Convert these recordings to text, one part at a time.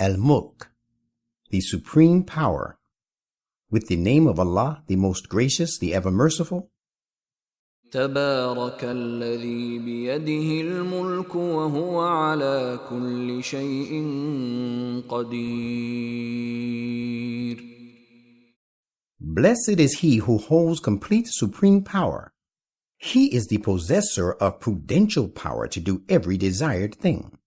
Al-Mulk, the supreme power. With the name of Allah, the most gracious, the ever merciful. تبارك الذي بيده الملك وهو على كل شيء قدير. Blessed is he who holds complete supreme power. He is the possessor of prudential power to do every desired thing.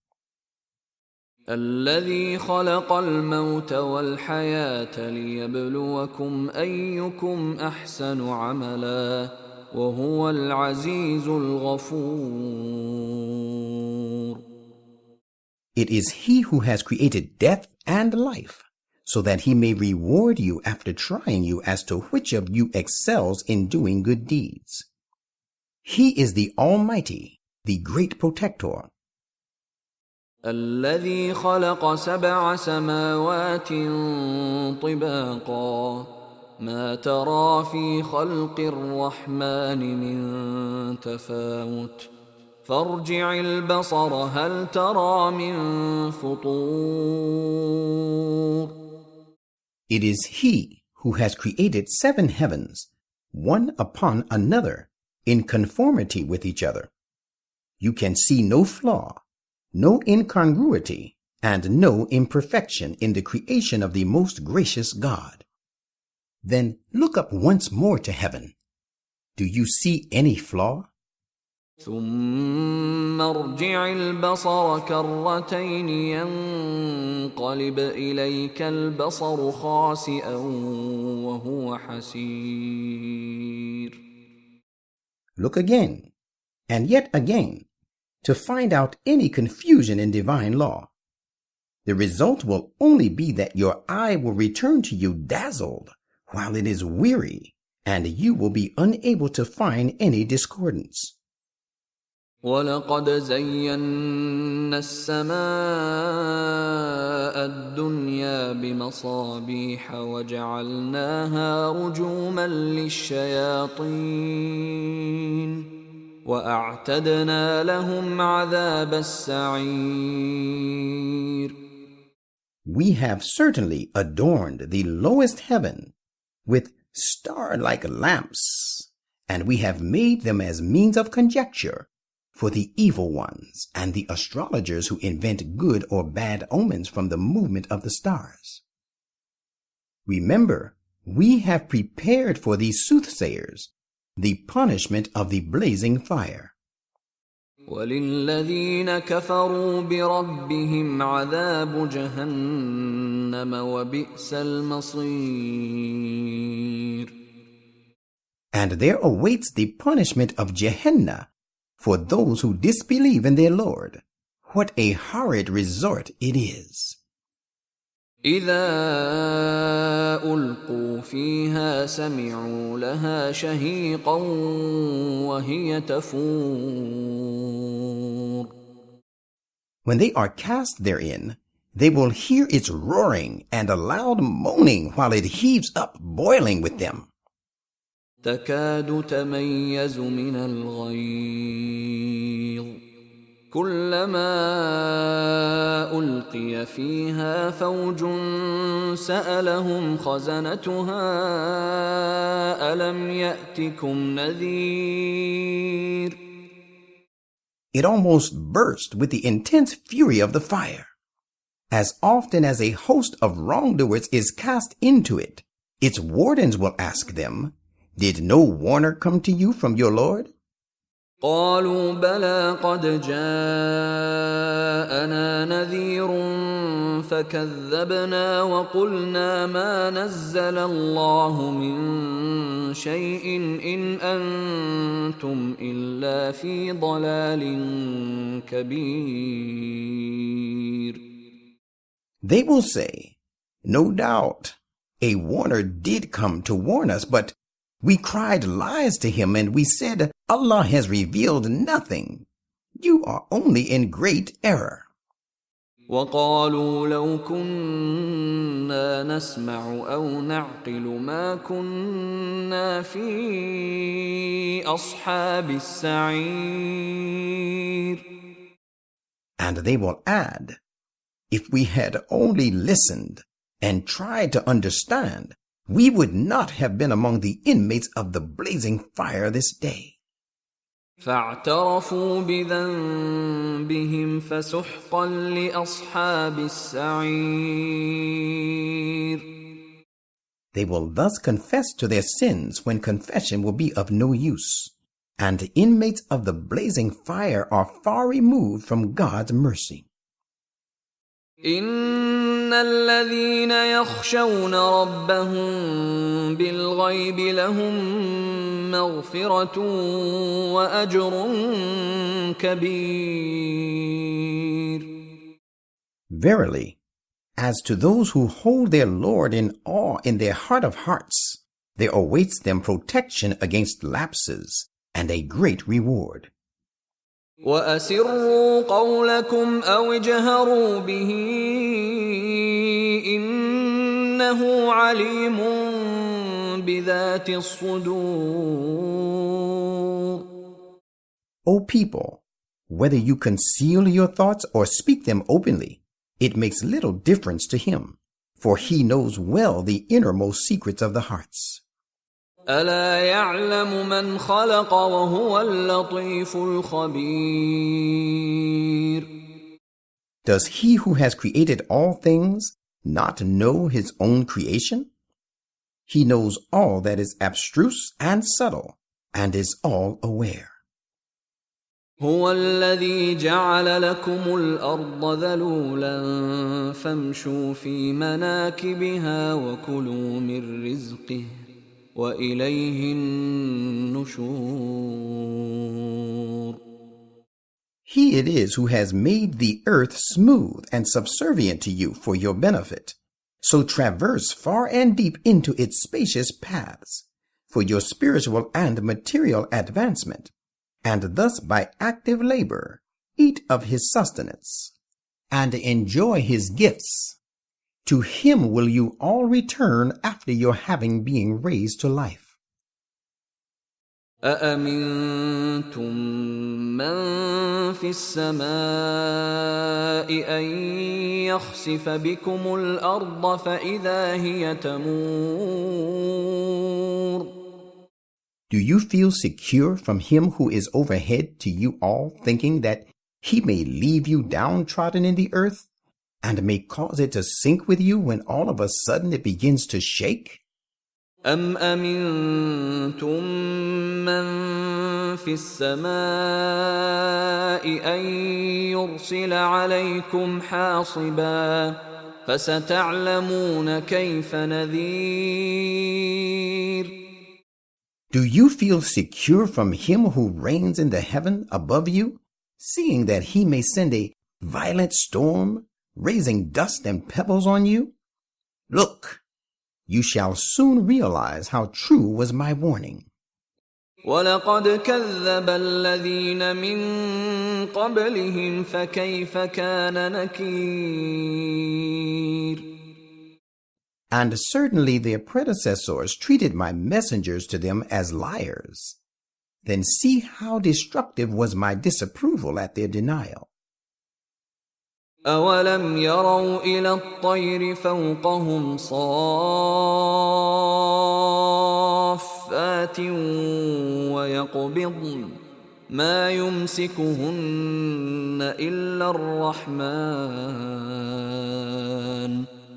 الذي خلق الموت والحياة ليبلوكم أيكم أحسن عملا وهو العزيز الغفور. It is he who has created death and life, so that he may reward you after trying you as to which of you excels in doing good deeds. He is the Almighty, the Great Protector. الذي خلق 7 سماوات طباقا ما ترى في خلق الرحمن من تفاوت فارجع البصر هل ترى من فطور. It is he who has created 7 heavens, one upon another, in conformity with each other. You can see no flaw, no incongruity, and no imperfection in the creation of the most gracious God. Then look up once more to heaven. Do you see any flaw? ثم ارجع البصر كرتين ينقلب إليك البصر خاسئا وهو حسير. Look again, and yet again, to find out any confusion in divine law. The result will only be that your eye will return to you dazzled while it is weary, and you will be unable to find any discordance. وَلَقَدْ زَيَّنَّا السَّمَاءَ الدُّنْيَا بِمَصَابِيحَ وَجَعَلْنَاهَا رُجُومًا لِلشَّيَاطِينِ وَأَعْتَدْنَا لَهُمْ عَذَابَ السَّعِيرِ. We have certainly adorned the lowest heaven with star-like lamps, and we have made them as means of conjecture for the evil ones and the astrologers who invent good or bad omens from the movement of the stars. Remember, we have prepared for these soothsayers the punishment of the blazing fire. وَلِلَّذِينَ كَفَرُوا بِرَبِّهِمْ عَذَابُ جَهَنَّمَ وَبِئْسَ الْمَصِيرُ. And there awaits the punishment of Gehenna for those who disbelieve in their Lord. What a horrid resort it is. إِذَا أُلْقُوا فِيهَا سَمِعُوا لَهَا شَهِيقًا وَهِيَ تَفُورُ. When they are cast therein, they will hear its roaring and a loud moaning while it heaves up, boiling with them. تكاد تميز من الغيظ كلما ألقي فيها فوج سألهم خزنتها ألم يأتكم نذير. It almost burst with the intense fury of the fire. As often as a host of wrongdoers is cast into it, its wardens will ask them, "Did no warner come to you from your Lord?" قالوا بلى قد جاءنا نذير فكذبنا وقلنا ما نزل الله من شيء إن أنتم إلا في ضلال كبير. They will say, "No doubt, a warner did come to warn us, but we cried lies to him and we said, Allah has revealed nothing. You are only in great error." وقالوا لو كنا نسمع أو نعقل ما كنا في أصحاب السعير. And they will add, If we had only listened and tried to understand, we would not have been among the inmates of the blazing fire this day. فاعترفوا بذنبهم فسحقا لأصحاب السعير. They will thus confess to their sins when confession will be of no use, and the inmates of the blazing fire are far removed from God's mercy. إن الذين يخشون ربهم بالغيب لهم مغفرة وأجر كبير. Verily, as to those who hold their Lord in awe in their heart of hearts, there awaits them protection against lapses and a great reward. وأسروا قولكم أو اجهروا به إنه عليم بذات الصدور. O people, whether you conceal your thoughts or speak them openly, it makes little difference to him, for he knows well the innermost secrets of the hearts. ألا يعلم من خلق وهو اللطيف الخبير. Does he who has created all things not know his own creation? He knows all that is abstruse and subtle, and is all aware. هو الذي جعل لكم الأرض ذلولا فامشوا في مناكبها وكلوا من رزقه وإليه النشور. He it is who has made the earth smooth and subservient to you for your benefit. So traverse far and deep into its spacious paths for your spiritual and material advancement, and thus by active labor eat of his sustenance and enjoy his gifts. To him will you all return after your having been raised to life. أأمنتم من في السماء أن يخسف بكم الأرض فإذا هي تمور. Do you feel secure from him who is overhead to you all, thinking that he may leave you downtrodden in the earth, and may cause it to sink with you when all of a sudden it begins to shake? أم أمنتم من في السماء أن يرسل عليكم حاصبا فستعلمون كيف نذير. Do you feel secure from him who reigns in the heaven above you, seeing that he may send a violent storm, raising dust and pebbles on you? Look, you shall soon realize how true was my warning. وَلَقَدْ كَذَّبَ الَّذِينَ مِن قَبْلِهِمْ فَكَيْفَ كَانَ نَكِيرِ. And certainly their predecessors treated my messengers to them as liars. Then see how destructive was my disapproval at their denial. أَوَلَمْ يَرَوْا إِلَى الطَّيْرِ فَوْقَهُمْ صَافَّاتٍ وَيَقْبِضْنَ مَا يُمْسِكُهُنَّ إِلَّا الرَّحْمَنُ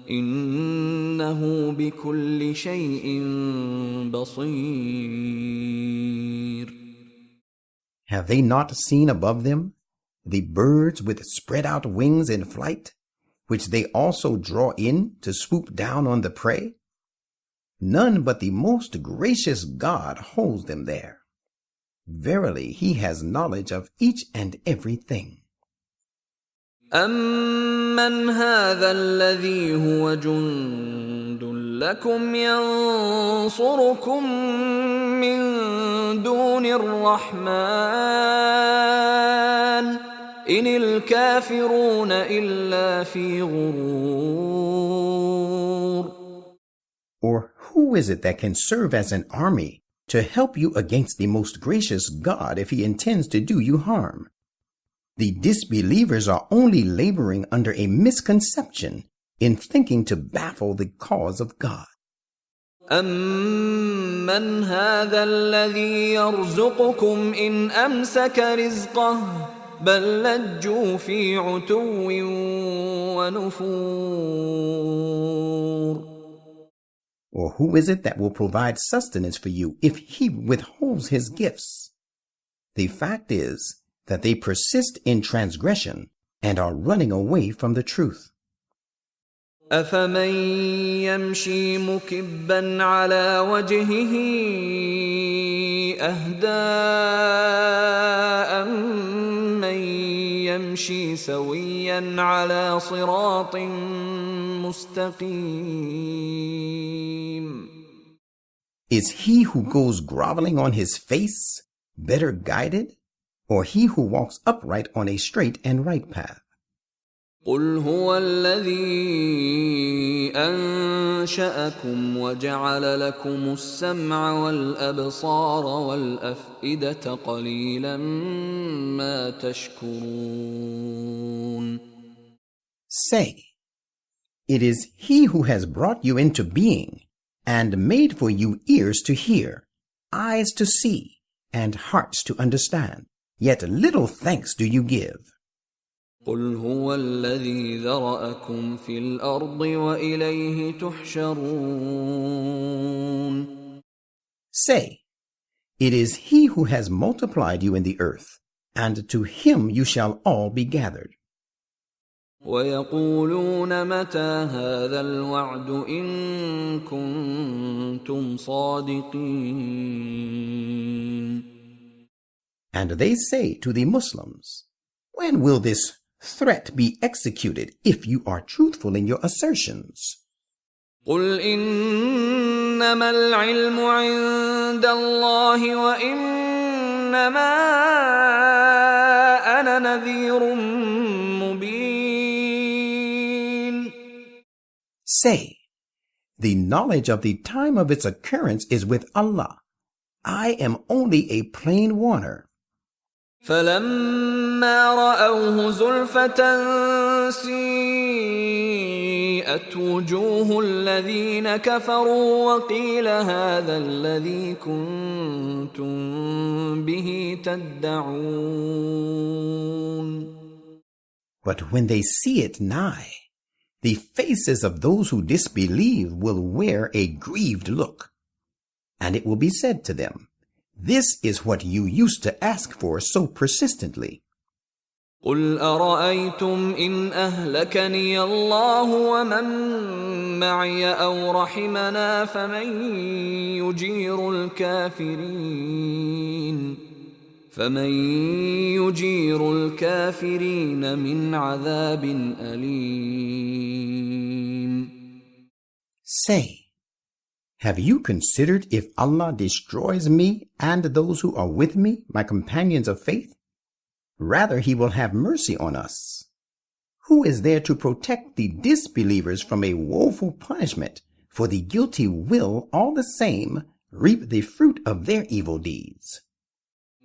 إِنَّهُ بِكُلِّ شَيْءٍ بَصِيرٌ. Have they not seen above them the birds with spread out wings in flight, which they also draw in to swoop down on the prey? None but the most gracious God holds them there. Verily, he has knowledge of each and everything. أَمَّنْ هَذَا الَّذِي هُوَ جُندٌ لَكُمْ يَنصُرُكُم مِّن دُونِ الرَّحْمَنِ إِنِ الْكَافِرُونَ إِلَّا فِي غُرُورٍ. Or who is it that can serve as an army to help you against the most gracious God if he intends to do you harm? The disbelievers are only laboring under a misconception in thinking to baffle the cause of God. أَمَّنْ هَذَا الَّذِي يَرْزُقُكُمْ إِنْ أَمْسَكَ رِزْقَهُ بَلْ لَجُّوا فِي عُتُوٍّ وَنُفُورٍ. Or who is it that will provide sustenance for you if he withholds his gifts? The fact is that they persist in transgression and are running away from the truth. أَفَمَن يَمْشِي مُكِبًّا عَلَى وَجْهِهِ أَهْدَىٰ أَمَّن يَمْشِي سَوِيًّا عَلَى صِرَاطٍ مُّسْتَقِيمٍ. Is he who goes groveling on his face better guided, or he who walks upright on a straight and right path? قُلْ هُوَ الَّذِي أَنشَأَكُمْ وَجَعَلَ لَكُمُ السَّمْعَ وَالْأَبْصَارَ وَالْأَفْئِدَةَ قَلِيلًا مَا تَشْكُرُونَ. Say, it is he who has brought you into being and made for you ears to hear, eyes to see, and hearts to understand. Yet little thanks do you give. قُلْ هُوَ الَّذِي ذَرَأَكُمْ فِي الْأَرْضِ وَإِلَيْهِ تُحْشَرُونَ. Say, it is he who has multiplied you in the earth, and to him you shall all be gathered. وَيَقُولُونَ مَتَى هَذَا الْوَعْدُ إِن كُنتُمْ صَادِقِينَ. And they say to the Muslims, when will this threat be executed if you are truthful in your assertions? قُلْ إِنَّمَا الْعِلْمُ عِندَ اللَّهِ وَإِنَّمَا أَنَا نَذِيرٌ مُبِينٌ. Say, the knowledge of the time of its occurrence is with Allah. I am only a plain warner. فَلَمَّا رَأَوْهُ زُلْفَةً سِيئَتْ وُجُوهُ الَّذِينَ كَفَرُوا وَقِيلَ هَذَا الَّذِي كُنتُم بِهِ تَدَّعُونَ. But when they see it nigh, the faces of those who disbelieve will wear a grieved look, and it will be said to them, this is what you used to ask for so persistently. قُلْ أَرَأَيْتُمْ إِنْ أَهْلَكَنِيَ اللَّهُ وَمَن مَّعِيَ أَوْ رَحِمَنَا فَمَن يُجِيرُ الْكَافِرِينَ مِنْ عَذَابٍ أَلِيمٍ. Say, have you considered if Allah destroys me and those who are with me, my companions of faith? Rather, he will have mercy on us. Who is there to protect the disbelievers from a woeful punishment? For the guilty will, all the same, reap the fruit of their evil deeds.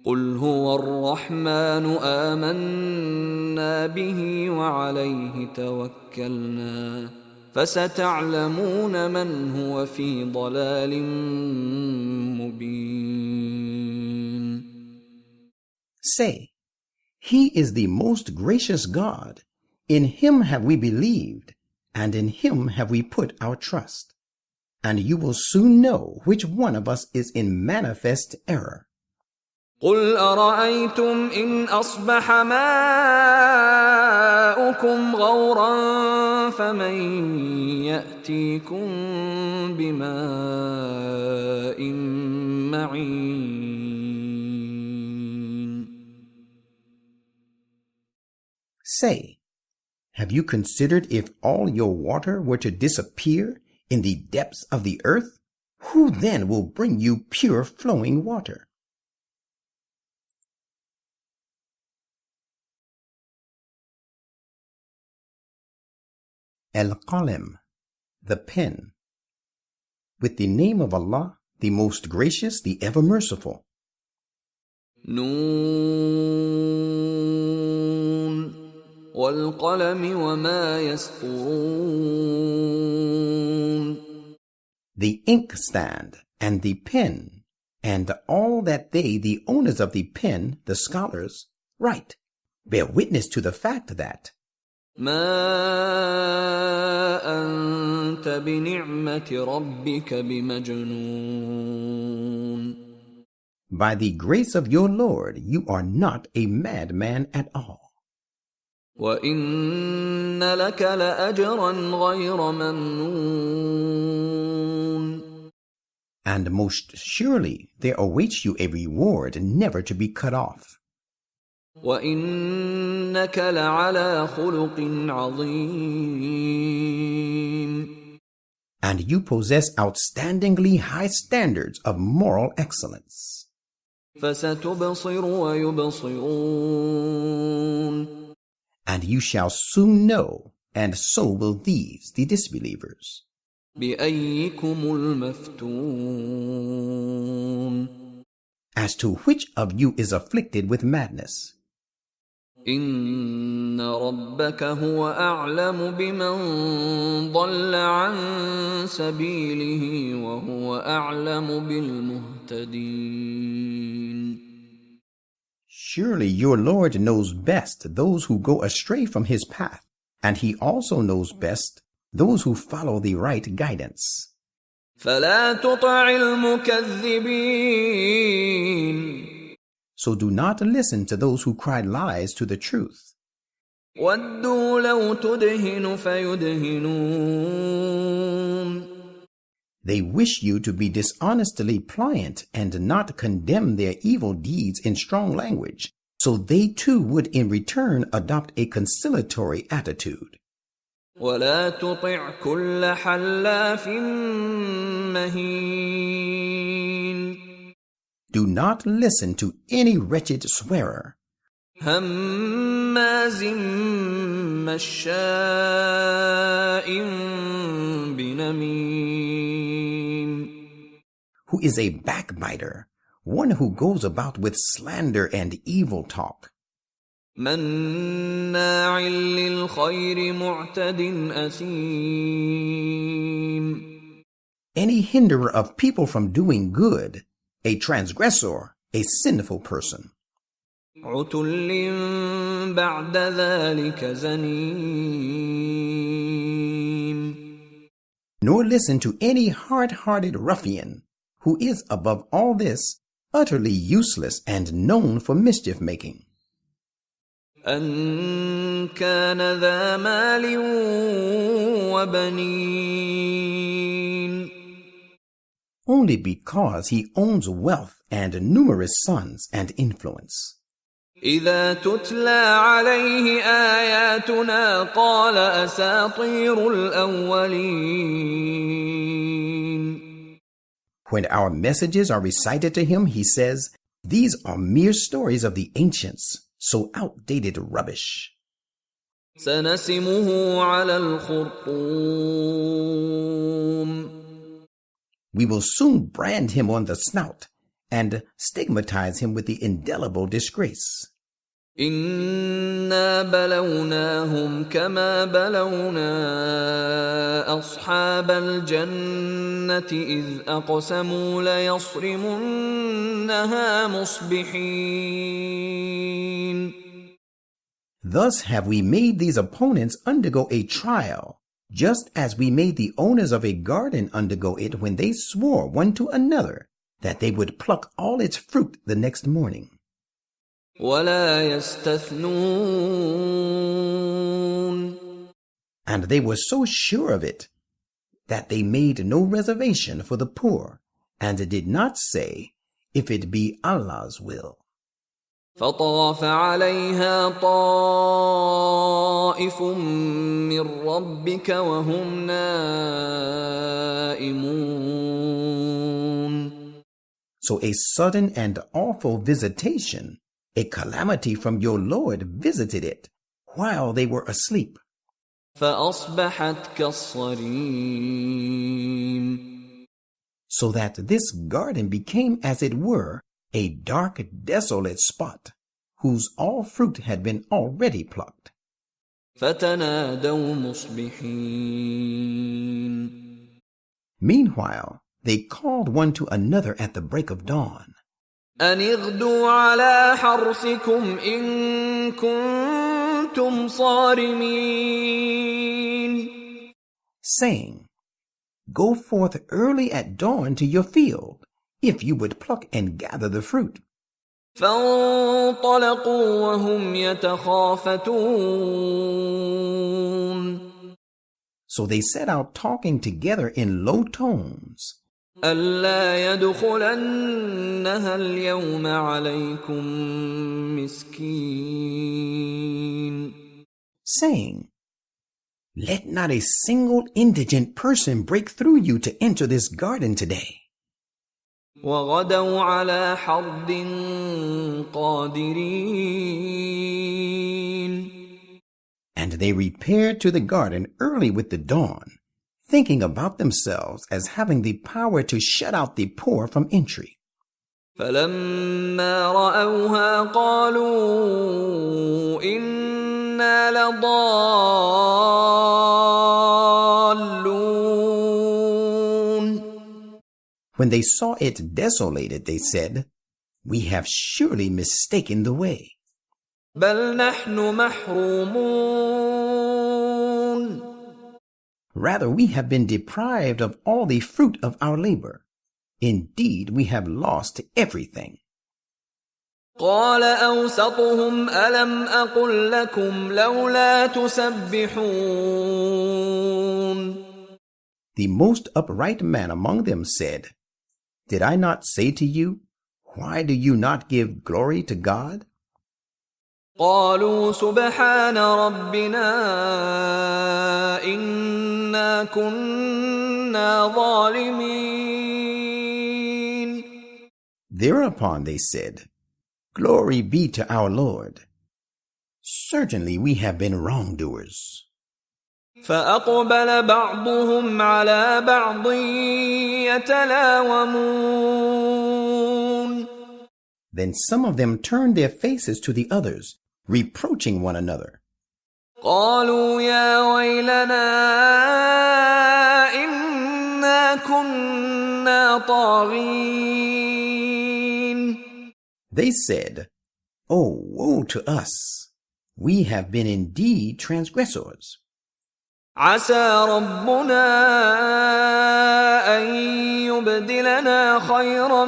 قُلْ هُوَ الرَّحْمَنُ آمَنَّا بِهِ وَعَلَيْهِ تَوَكَّلْنَا فَسَتَعْلَمُونَ مَنْ هُوَ فِي ضَلَالٍ مُبِينٍ. Say, he is the most gracious God. In him have we believed, and in him have we put our trust. And you will soon know which one of us is in manifest error. قُلْ أَرَأَيْتُمْ إِنْ أَصْبَحَ مَاؤُكُمْ غَوْرًا فَمَن يَأْتِيكُم بِمَاءٍ مَّعِينٍ. Say, have you considered if all your water were to disappear in the depths of the earth? Who then will bring you pure flowing water? Al-Qalam, the pen. With the name of Allah, the most gracious, the ever merciful. Noon. والقلم وما يسطرون. The inkstand and the pen, and all that they, the owners of the pen, the scholars, write, bear witness to the fact that ما أنت بنعمة ربك بمجنون. by the grace of your Lord you are not a madman at all. وَإِنَّ لَكَ لَأَجْرًا غَيْرَ مَمْنُونٍ. And most surely there awaits you a reward never to be cut off. وَإِنَّكَ لَعَلَى خُلُقٍ عَظِيمٍ. And you possess outstandingly high standards of moral excellence. فَسَتُبْصِرُ وَيُبْصِرُونَ. And you shall soon know, and so will these, the disbelievers. بِأَيِّكُمُ الْمَفْتُونُ. As to which of you is afflicted with madness. إِنَّ رَبَّكَ هُوَ أَعْلَمُ بِمَنْ ضَلَّ عَنْ سَبِيلِهِ وَهُوَ أَعْلَمُ بِالْمُهْتَدِينَ. Surely your Lord knows best those who go astray from his path, and he also knows best those who follow the right guidance. فَلَا تُطِعِ الْمُكَذِّبِينَ. So do not listen to those who cry lies to the truth. وَدُّوا لَوْ تُدْهِنُ فَيُدْهِنُونَ. They wish you to be dishonestly pliant and not condemn their evil deeds in strong language, so they too would in return adopt a conciliatory attitude. وَلَا تُطِعْ كُلَّ حَلَّافٍ مَّهِينٍ. Do not listen to any wretched swearer, هَمَّازٍ مَّشَّاءٍ بِنَمِيمٍ. who is a backbiter, one who goes about with slander and evil talk, مَنَّاعٍ لِّلْخَيْرِ مُعْتَدٍ أَثِيمٍ. any hinderer of people from doing good, a transgressor, a sinful person, عُتُلٍّ بَعْدَ ذَلِكَ زَنِيمٍ. nor listen to any hard-hearted ruffian, who is above all this utterly useless and known for mischief-making. أَن كَانَ ذَا مَالٍ وَبَنِينَ. Only because he owns wealth and numerous sons and influence. إِذَا تُتْلَى عَلَيْهِ آيَاتُنَا قَالَ أَسَاطِيرُ الْأَوَّلِينَ. When our messages are recited to him, he says, these are mere stories of the ancients, so outdated rubbish. سَنَسِمُهُ عَلَى الْخُرْطُومِ. We will soon brand him on the snout and stigmatize him with the indelible disgrace. إِنَّا بَلَوْنَاهُمْ كَمَا بَلَوْنَا أَصْحَابَ الْجَنَّةِ إِذْ أَقْسَمُوا لَيَصْرِمُنَّهَا مُصْبِحِينَ. Thus have we made these opponents undergo a trial, just as we made the owners of a garden undergo it when they swore one to another that they would pluck all its fruit the next morning. وَلَا يَسْتَثْنُونَ. And they were so sure of it that they made no reservation for the poor, and did not say, if it be Allah's will. فَطَافَ عَلَيْهَا طَائِفٌ مِّن رَّبِّكَ وَهُمْ نَائِمُونَ. So a sudden and awful visitation, a calamity from your Lord, visited it while they were asleep. فَأَصْبَحَتْ كَالصَّرِيمِ. So that this garden became, as it were, a dark, desolate spot, whose all fruit had been already plucked. فَتَنَادَوْا مُصْبِحِينَ. Meanwhile, they called one to another at the break of dawn, أَنِ اغْدُوا عَلَى حَرْثِكُمْ إِن كُنتُمْ صَارِمِينَ, saying, "Go forth early at dawn to your field, if you would pluck and gather the fruit." فَانطَلَقُوا وَهُمْ يَتَخَافَتُونَ. So they set out talking together in low tones, أَلَّا يَدْخُلَنَّهَا الْيَوْمَ عَلَيْكُمْ مِسْكِينٌ, saying, "Let not a single indigent person break through you to enter this garden today." وَغَدَوْا عَلَى حَرْدٍ قَادِرِينَ. And they repaired to the garden early with the dawn, thinking about themselves as having the power to shut out the poor from entry. فَلَمَّا رَأَوْهَا قَالُوا إِنَّا لَضَالُّونَ. When they saw it desolated, they said, "We have surely mistaken the way. بَلْ نَحْنُ مَحْرُومُونَ. Rather, we have been deprived of all the fruit of our labor. Indeed, we have lost everything." قَالَ أَوْسَطُهُمْ أَلَمْ أَقُل لَّكُمْ لَوْلَا تُسَبِّحُونَ. The most upright man among them said, "Did I not say to you, why do you not give glory to God?" قالوا سبحان ربنا إنا كنا ظالمين. Thereupon they said, "Glory be to our Lord. Certainly we have been wrongdoers." فأقبل بعضهم على بعض يتلاومون. Then some of them turned their faces to the others, reproaching one another. قالوا يا ويلنا إنا كنا طاغين. They said, "Oh, woe to us! We have been indeed transgressors. عسى ربنا أن يبدلنا خيرا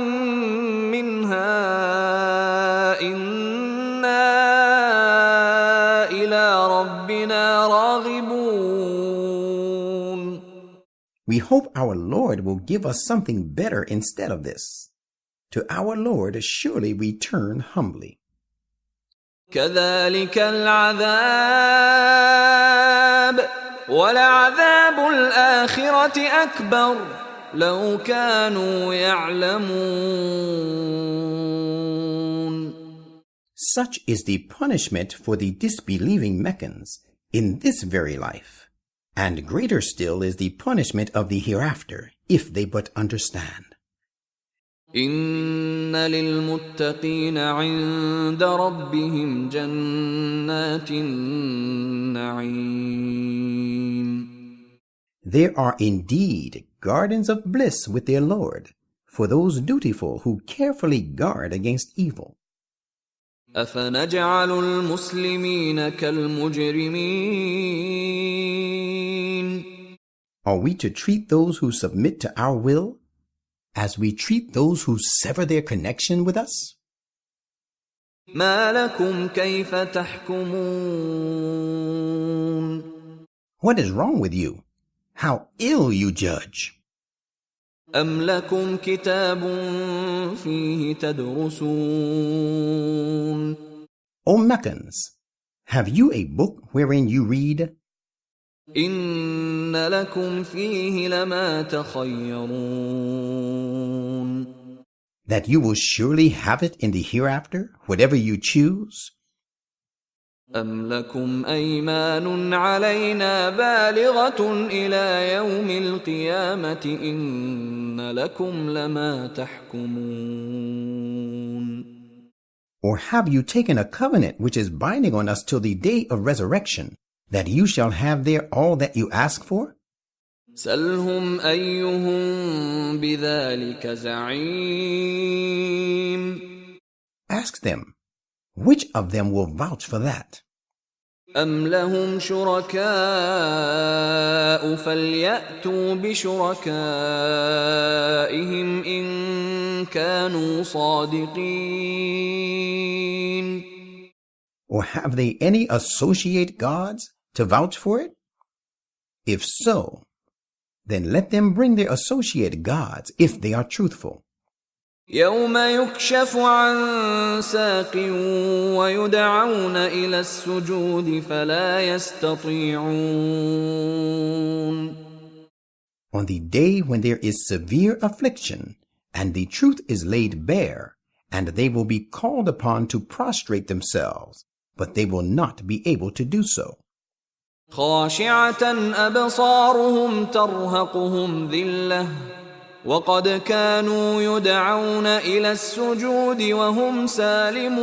منها إنا إلى ربنا راغبون. We hope our Lord will give us something better instead of this. To our Lord surely we turn humbly." كذلك العذاب ولعذاب الآخرة أكبر لو كانوا يعلمون. Such is the punishment for the disbelieving Meccans in this very life, and greater still is the punishment of the hereafter, if they but understand. إن للمتقين عند ربهم جنات النعيم. There are indeed gardens of bliss with their Lord, for those dutiful who carefully guard against evil. أفنجعل المسلمين كالمجرمين. Are we to treat those who submit to our will as we treat those who sever their connection with us? ما لكم كيف تحكمون. What is wrong with you? How ill you judge. أم لكم كتاب فيه تدرسون. O Meccans, have you a book wherein you read? إن لكم فيه لما تخيرون. That you will surely have it in the hereafter, whatever you choose? أم لكم أيمان علينا بالغة إلى يوم القيامة إن لكم لما تحكمون. Or have you taken a covenant which is binding on us till the day of resurrection, that you shall have there all that you ask for? سلهم أيهم بذلك زعيم. Ask them, which of them will vouch for that? أم لهم شركاء فليأتوا بشركائهم إن كانوا صادقين. Or have they any associate gods to vouch for it? If so, then let them bring their associate gods if they are truthful. يوم يكشف عن ساق ويدعون إلى السجود فلا يستطيعون. On the day when there is severe affliction, and the truth is laid bare, and they will be called upon to prostrate themselves, but they will not be able to do so. خاشعة أبصارهم ترهقهم ذلة وقد كانوا يدعون إلى السجود وهم سالمون.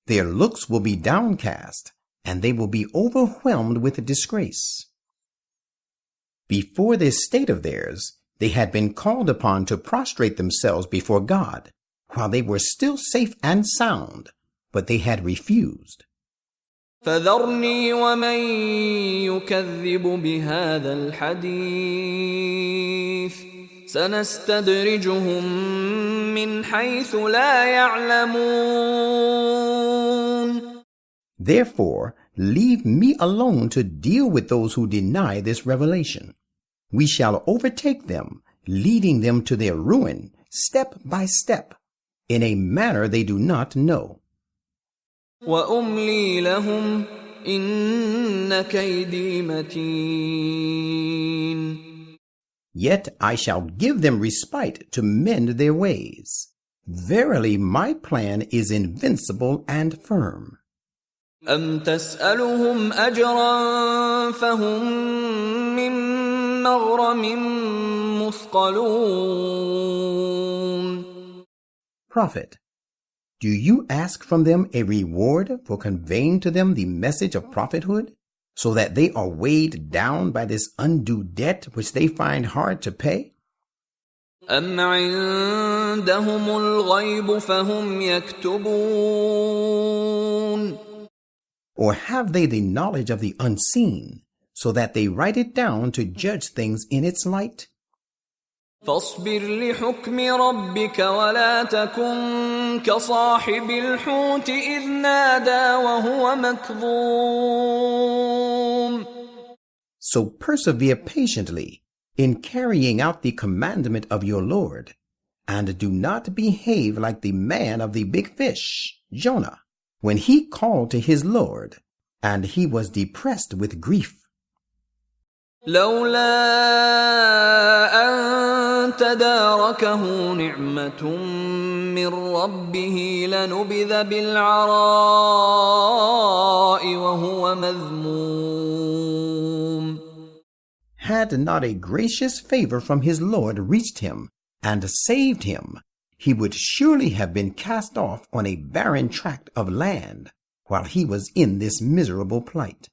Their looks will be downcast, and they will be overwhelmed with disgrace. Before this state of theirs, they had been called upon to prostrate themselves before God, while they were still safe and sound, but they had refused. فذرني ومن يكذب بهذا الحديث سنستدرجهم من حيث لا يعلمون. Therefore, leave me alone to deal with those who deny this revelation. We shall overtake them, leading them to their ruin, step by step, in a manner they do not know. وأملي لهم إن كيدي متين. Yet I shall give them respite to mend their ways. Verily, my plan is invincible and firm. أم تسألهم أجرا فهم من مغرم مثقلون. Prophet, do you ask from them a reward for conveying to them the message of prophethood, so that they are weighed down by this undue debt which they find hard to pay? أم عندهم الغيب فهم يكتبون. Or have they the knowledge of the unseen, so that they write it down to judge things in its light? فاصبر لحكم ربك ولا تكن كصاحب الحوت إذ نادى وهو مكظوم. So persevere patiently in carrying out the commandment of your Lord, and do not behave like the man of the big fish, Jonah, when he called to his Lord, and he was depressed with grief. لولا أن تداركه نعمة من ربه لنبذ بالعراء وهو مذموم. Had not a gracious favor from his Lord reached him and saved him, he would surely have been cast off on a barren tract of land while he was in this miserable plight.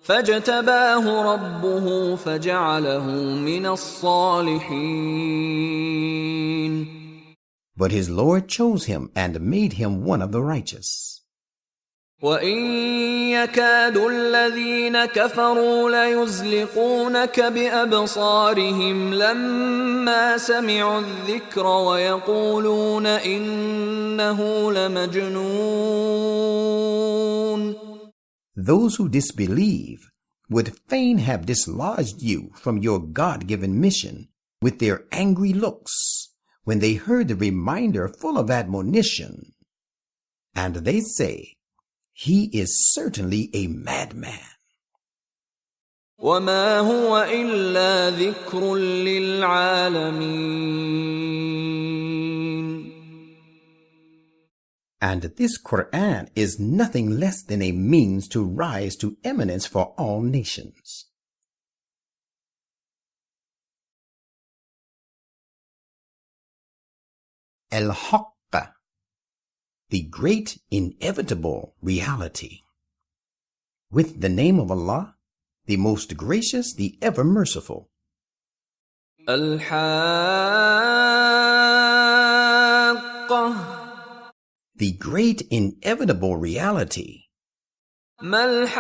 فاجتباه ربه فجعله من الصالحين. But his Lord chose him and made him one of the righteous. وإن يكاد الذين كفروا ليزلقونك بأبصارهم لما سمعوا الذكر ويقولون إنه لمجنون. Those who disbelieve would fain have dislodged you from your God-given mission with their angry looks when they heard the reminder full of admonition. And they say, he is certainly a madman. وما هو إلا ذكر للعالمين. And this Quran is nothing less than a means to rise to eminence for all nations. Al-Haqq, the great inevitable reality. With the name of Allah, the most gracious, the ever merciful. الحاقة The great inevitable reality. ما الحاقة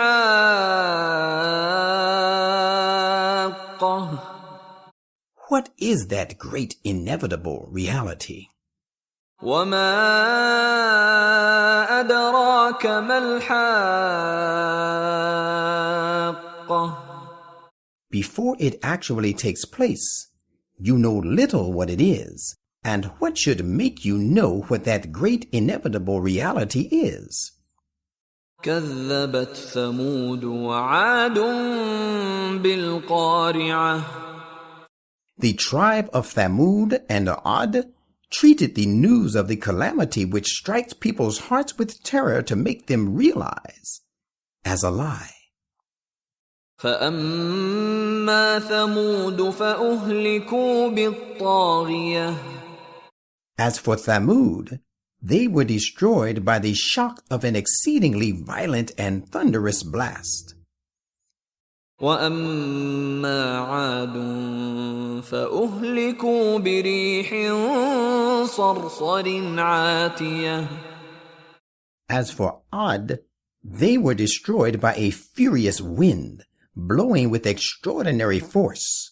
What is that great inevitable reality? وما أدراك ما الحاقة Before it actually takes place, you know little what it is, and what should make you know what that great inevitable reality is? كذبت ثمود وعاد بالقارعة The tribe of Thamud and Ad treated the news of the calamity which strikes people's hearts with terror to make them realize as a lie. فأما ثمود فأهلكوا بالطاغية As for Thamud, they were destroyed by the shock of an exceedingly violent and thunderous blast. وأما عاد فأهلكوا بريح صرصر عاتية As for Ad, they were destroyed by a furious wind, blowing with extraordinary force.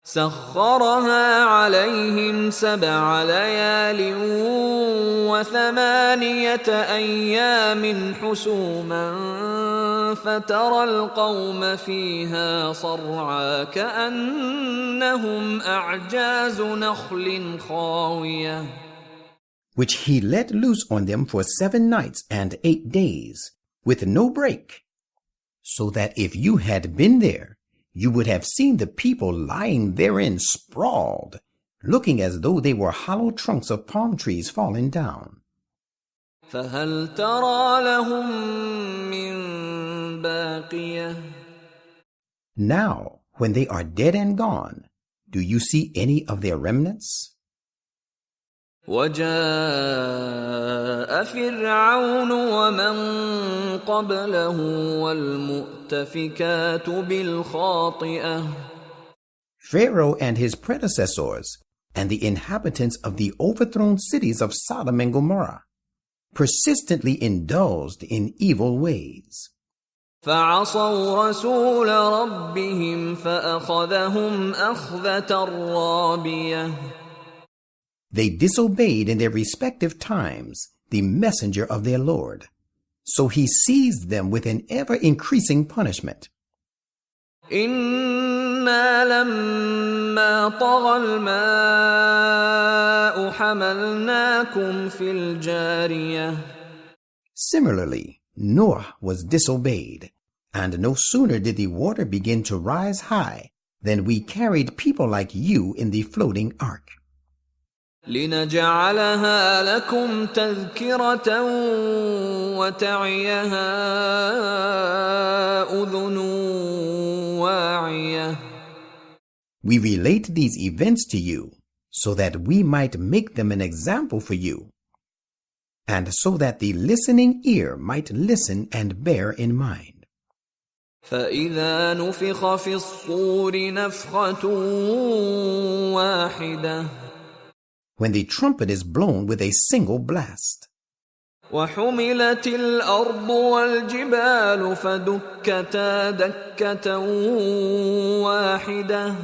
سخرها عليهم 7 ليال و8 أيام حسوما فترى القوم فيها صرعى كأنهم أعجاز نخل خاوية Which he let loose on them for 7 nights and 8 days, with no break, so that if you had been there, you would have seen the people lying therein sprawled, looking as though they were hollow trunks of palm trees falling down. فهل ترى لهم من باقية Now, when they are dead and gone, do you see any of their remnants? وجاء فرعون ومن قبله والمؤتفكات بالخاطئة Pharaoh and his predecessors, and the inhabitants of the overthrown cities of Sodom and Gomorrah, persistently indulged in evil ways. فعصوا رسول ربهم فأخذهم أخذة رابية They disobeyed in their respective times the messenger of their Lord, so he seized them with an ever-increasing punishment. إنا لما طغى الماء حملناكم في الجارية Similarly, Noah was disobeyed, and no sooner did the water begin to rise high than we carried people like you in the floating ark. لنجعلها لكم تذكرة وتعيها أذن واعية We relate these events to you so that we might make them an example for you, and so that the listening ear might listen and bear in mind. فإذا نفخ في الصور نفخة واحدة When the trumpet is blown with a single blast, وحملت الأرض والجبال فدكتا دكة واحدة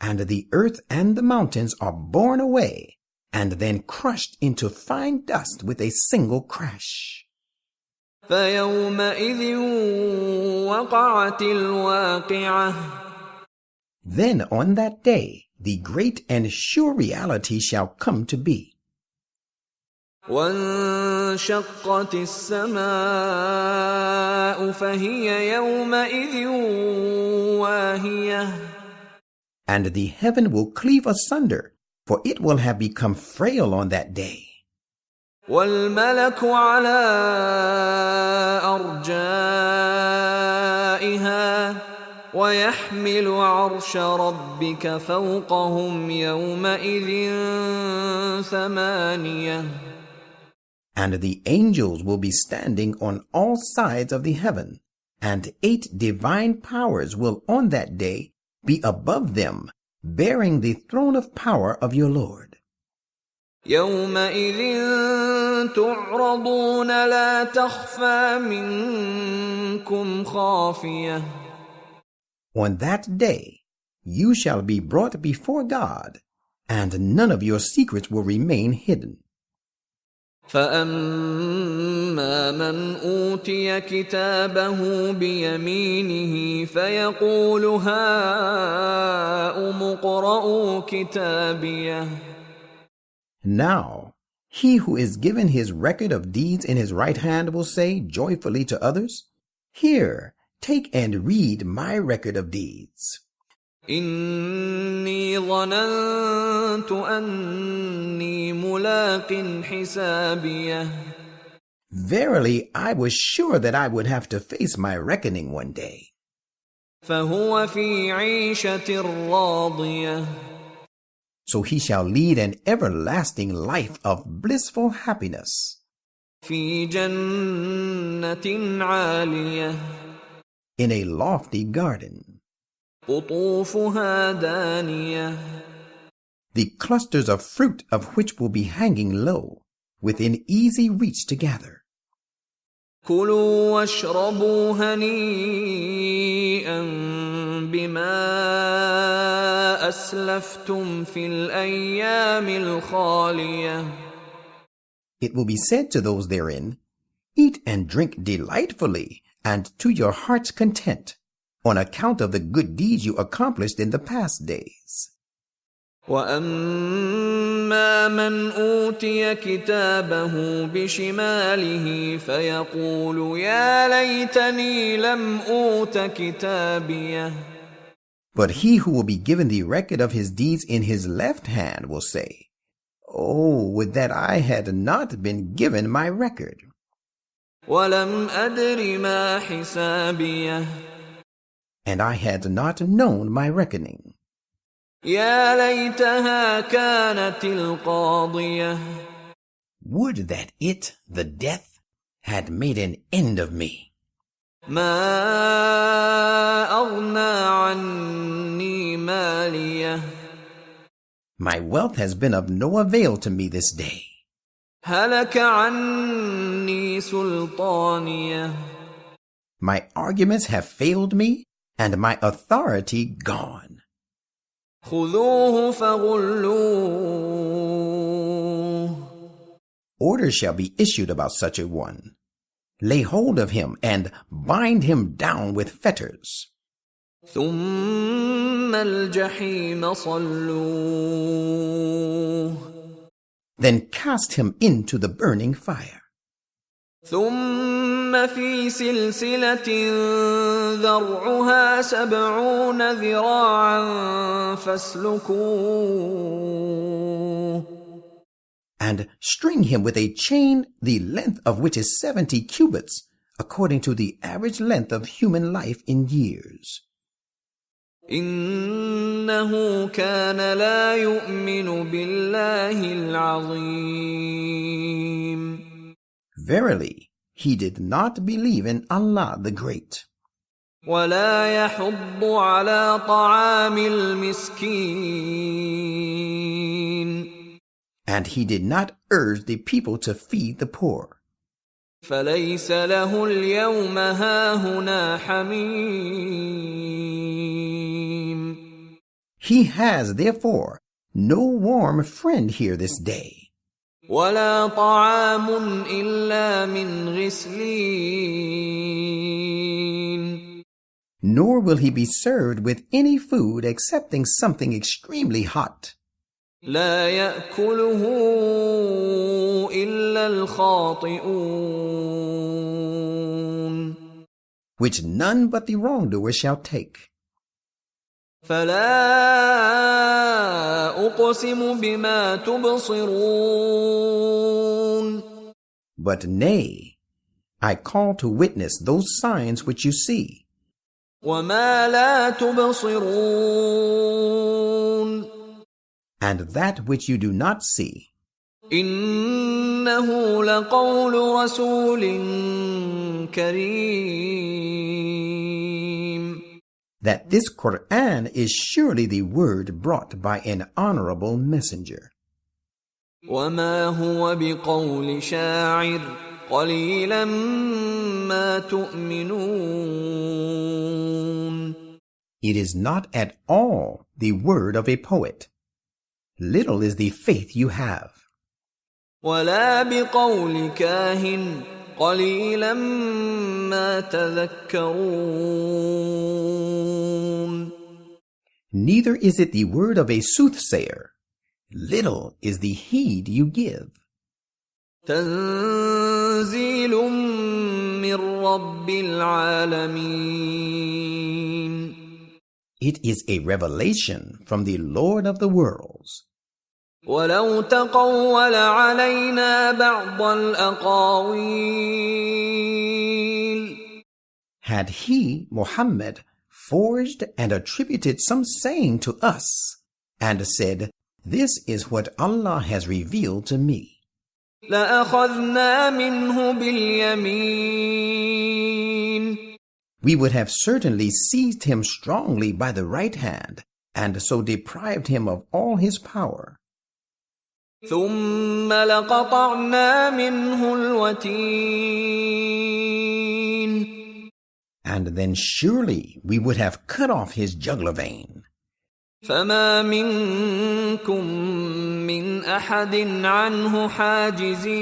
and the earth and the mountains are borne away and then crushed into fine dust with a single crash. فيومئذ وقعت الواقعة Then on that day, the great and sure reality shall come to be. وانشقت السماء فهي يومئذ واهية And the heaven will cleave asunder, for it will have become frail on that day. والملك على أرجائها ويحمل عرش ربك فوقهم يومئذ 8 And the angels will be standing on all sides of the heaven, and 8 divine powers will on that day be above them, bearing the throne of power of your Lord. يومئذ تعرضون لا تخفى منكم خافية. On that day you shall be brought before God, and none of your secrets will remain hidden. فأما من أوتي كتابه بيمينه فيقول هاؤم اقرءوا كتابيه. Now he who is given his record of deeds in his right hand will say joyfully to others, Here, take and read my record of deeds. إني ظننت أني ملاق حسابيه. Verily, I was sure that I would have to face my reckoning one day. فهو في عيشة راضية. So he shall lead an everlasting life of blissful happiness. في جنة عالية. In a lofty garden. قطوفها دانية. The clusters of fruit of which will be hanging low, within easy reach to gather. كلوا واشربوا هنيئا بما أسلفتم في الأيام الخالية. It will be said to those therein, Eat and drink delightfully, and to your heart's content, on account of the good deeds you accomplished in the past days. وَأَمَّا مَنْ أُوتِيَ كِتَابَهُ بِشِمَالِهِ فَيَقُولُ يَا لَيْتَنِي لَمْ أُوتَ كِتَابِيَهْ. But he who will be given the record of his deeds in his left hand will say, Oh, would that I had not been given my record. وَلَمْ أَدْرِ مَا حِسَابِيَهْ. And I had not known my reckoning. يَا لَيْتَهَا كَانَتِ الْقَاضِيَةَ. Would that it, the death, had made an end of me. مَا أَغْنَى عَنِّي مَالِيَهْ. My wealth has been of no avail to me this day. هَلَكَ عَنِّي سُلْطَانِيَهْ. My arguments have failed me, and my authority gone. خُذُوهُ فَغُلُّوهُ. Orders shall be issued about such a one. Lay hold of him and bind him down with fetters. ثُمَّ الْجَحِيمَ صَلُّوهُ. Then cast him into the burning fire. ثُمَّ فِي سِلْسِلَةٍ ذَرْعُهَا 70 ذِرَاعًا فَاسْلُكُوهُ. And string him with a chain, the length of which is 70 cubits, according to the average length of human life in years. إِنَّهُ كَانَ لَا يُؤْمِنُ بِاللَّهِ الْعَظِيمِ. Verily, he did not believe in Allah the Great. وَلَا يَحُضُّ عَلَى طَعَامِ الْمِسْكِينِ. And he did not urge the people to feed the poor. فَلَيْسَ لَهُ الْيَوْمَ هَاهُنَا حَمِيمٌ. He has, therefore, no warm friend here this day. وَلَا طَعَامٌ إِلَّا مِنْ غِسْلِينٍ. Nor will he be served with any food excepting something extremely hot. لَا يَأْكُلُهُ إِلَّا الْخَاطِئُونَ. Which none but the wrongdoer shall take. فَلَا أُقْسِمُ بِمَا تُبْصِرُونَ. But nay, I call to witness those signs which you see. وَمَا لَا تُبْصِرُونَ. And that which you do not see. إنه لقول رسول كريم. That this Quran is surely the word brought by an honorable messenger. وما هو بقول شاعر قليلا ما تؤمنون. It is not at all the word of a poet. Little is the faith you have. ولا بقول كاهن قليلا ما تذكرون. Neither is it the word of a soothsayer. Little is the heed you give. تنزيل من رب العالمين. It is a revelation from the Lord of the worlds. ولو تقول علينا بعض الأقاويل. Had he, Muhammad, forged and attributed some saying to us, and said, "This is what Allah has revealed to me," لأخذنا منه باليمين. we would have certainly seized him strongly by the right hand, and so deprived him of all his power. ثم لقطعنا منه الوتين. And then surely we would have cut off his jugular vein. فما منكم من أحد عنه حاجزين.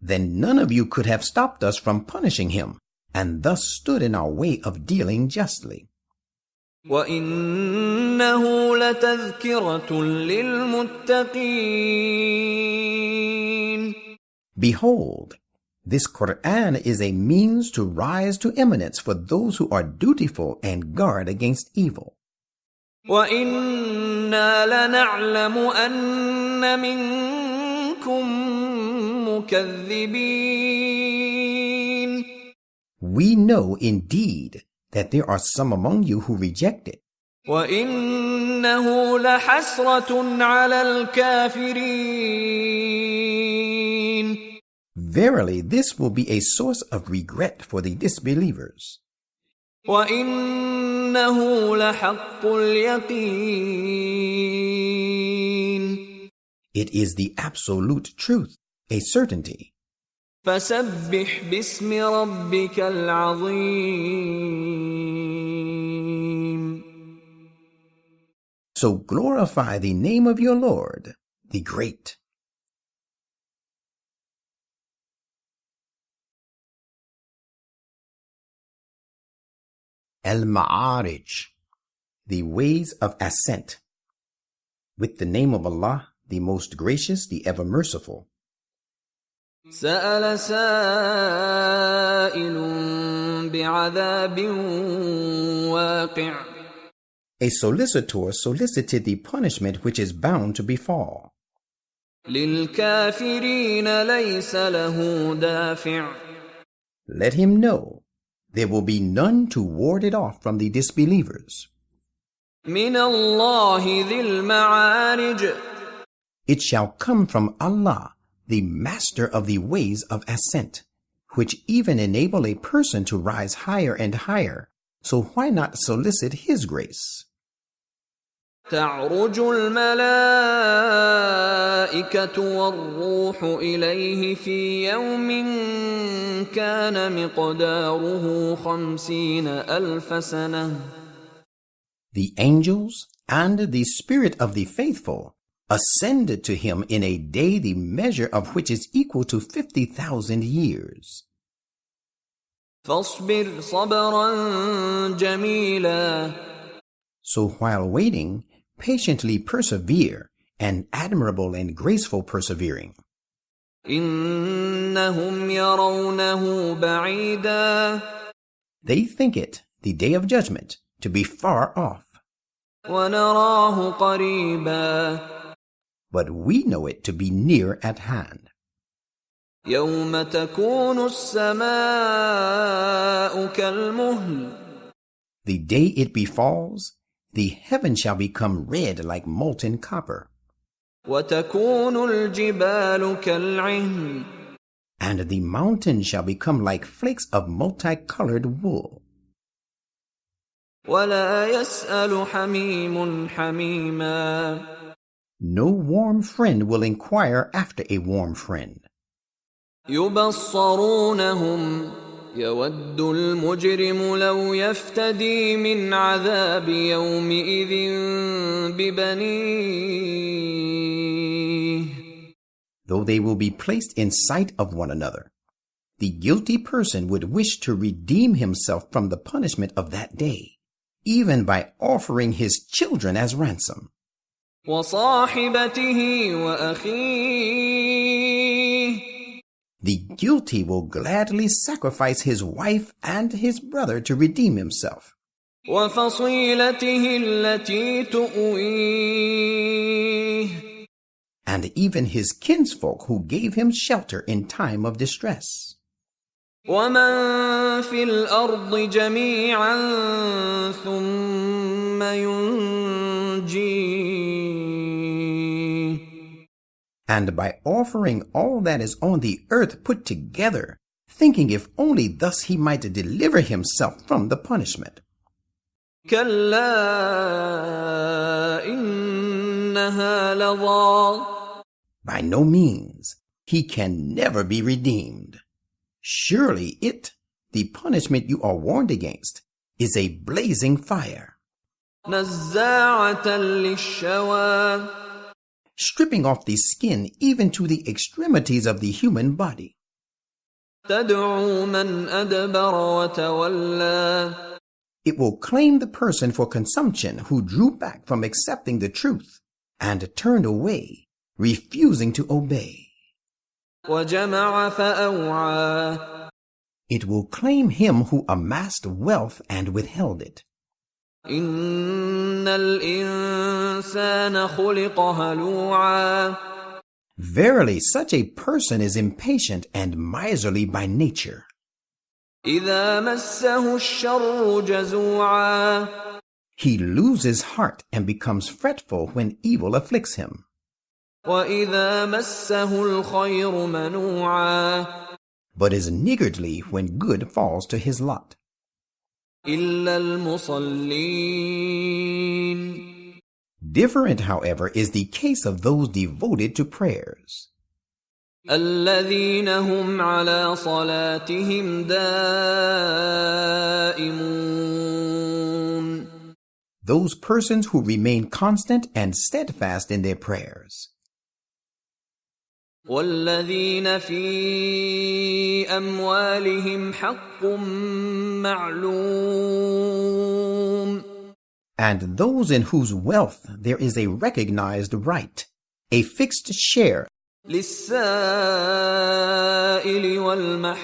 Then none of you could have stopped us from punishing him, and thus stood in our way of dealing justly. وَإِنَّهُ لَتَذْكِرَةٌ لِلْمُتَّقِينَ. Behold, this Quran is a means to rise to eminence for those who are dutiful and guard against evil. وَإِنَّا لَنَعْلَمُ أَنَّ مِنكُم مُكَذِّبِينَ. We know indeed that there are some among you who reject it. وَإِنَّهُ لَحَسْرَةٌ عَلَى الْكَافِرِينَ. Verily, this will be a source of regret for the disbelievers. وَإِنَّهُ لَحَقُّ الْيَقِينِ. It is the absolute truth, a certainty. فَسَبِّحْ بِاسْمِ رَبِّكَ الْعَظِيمِ. So glorify the name of your Lord, the Great. Al-Ma'arij, the ways of ascent. With the name of Allah, the most gracious, the ever merciful. سأل سائل بعذاب واقع. A solicitor solicited the punishment which is bound to befall. للكافرين ليس له دافع. Let him know there will be none to ward it off from the disbelievers. من الله ذي المعارج. It shall come from Allah, the master of the ways of ascent, which even enable a person to rise higher and higher. So why not solicit His grace? تعرج الملائكة والروح إليه في يوم كان مقداره 50,000 سنة. The angels and the spirit of the faithful ascended to him in a day the measure of which is equal to 50,000 years. فاصبر صبرا جميلا. So while waiting, patiently persevere, an admirable and graceful persevering. إنهم يرونه بعيدا. They think it, the day of judgment, to be far off. ونراه قريبا. But we know it to be near at hand. يوم تكون السماء كالمهل. The day it befalls, the heaven shall become red like molten copper. وتكون الجبال كالعهن And the mountains shall become like flakes of multicolored wool. ولا يسأل حميم حميما No warm friend will inquire after a warm friend. يبصرونهم يود المجرم لو يفتدي من عذاب يومئذ ببنيه. Though they will be placed in sight of one another, the guilty person would wish to redeem himself from the punishment of that day, even by offering his children as ransom. وصاحبته وأخيه. The guilty will gladly sacrifice his wife and his brother to redeem himself. وفصيلته التي تؤويه. And even his kinsfolk who gave him shelter in time of distress. ومن في الأرض جميعا ثم ينجيه. And by offering all that is on the earth put together, thinking if only thus he might deliver himself from the punishment. كلا إنها لظى. By no means, he can never be redeemed. Surely it, the punishment you are warned against, is a blazing fire. نزاعة للشوى. Stripping off the skin even to the extremities of the human body. تدعو من أدبر وتولى. It will claim the person for consumption who drew back from accepting the truth and turned away, refusing to obey. وجمع فأوعى. It will claim him who amassed wealth and withheld it. إن الإنسان خلق هلوعا. Verily, such a person is impatient and miserly by nature. إذا مسه الشر جزوعا. He loses heart and becomes fretful when evil afflicts him. وإذا مسه الخير منوعا. But is niggardly when good falls to his lot. إلا المصلين. Different, however, is the case of those devoted to prayers. الذين هم على صلاتهم دائمون. Those persons who remain constant and steadfast in their prayers. والذين في أموالهم حق معلوم. And those in whose wealth there is a recognized right, a fixed share. للسائل والمحروم.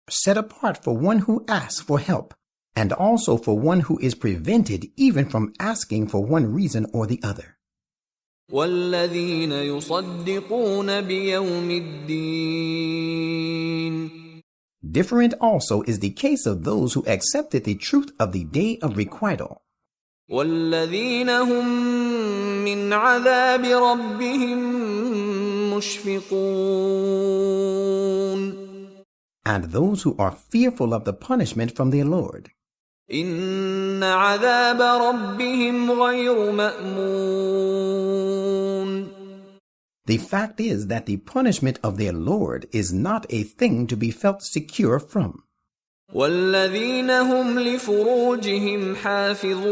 Set apart for one who asks for help, and also for one who is prevented even from asking for one reason or the other. والذين يصدقون بيوم الدين. Different also is the case of those who accepted the truth of the day of requital. والذين هم من عذاب ربهم مشفقون. And those who are fearful of the punishment from their Lord. إن عذاب ربهم غير مأمون. The fact is that the punishment of their Lord is not a thing to be felt secure from. والذين هم لفروجهم حافظون.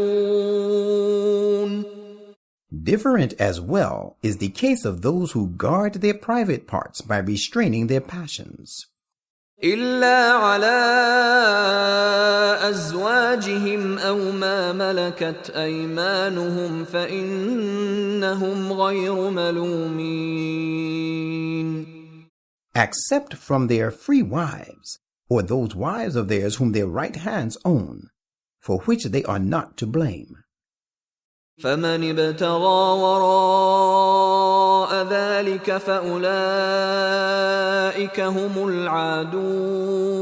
Different as well is the case of those who guard their private parts by restraining their passions. إلا على أزواجهم أو ما ملكت أيمانهم فإنهم غير ملومين. Except from their free wives, or those wives of theirs whom their right hands own, for which they are not to blame. فمن ابتغى وراء ذلك فأولئك هم العادون.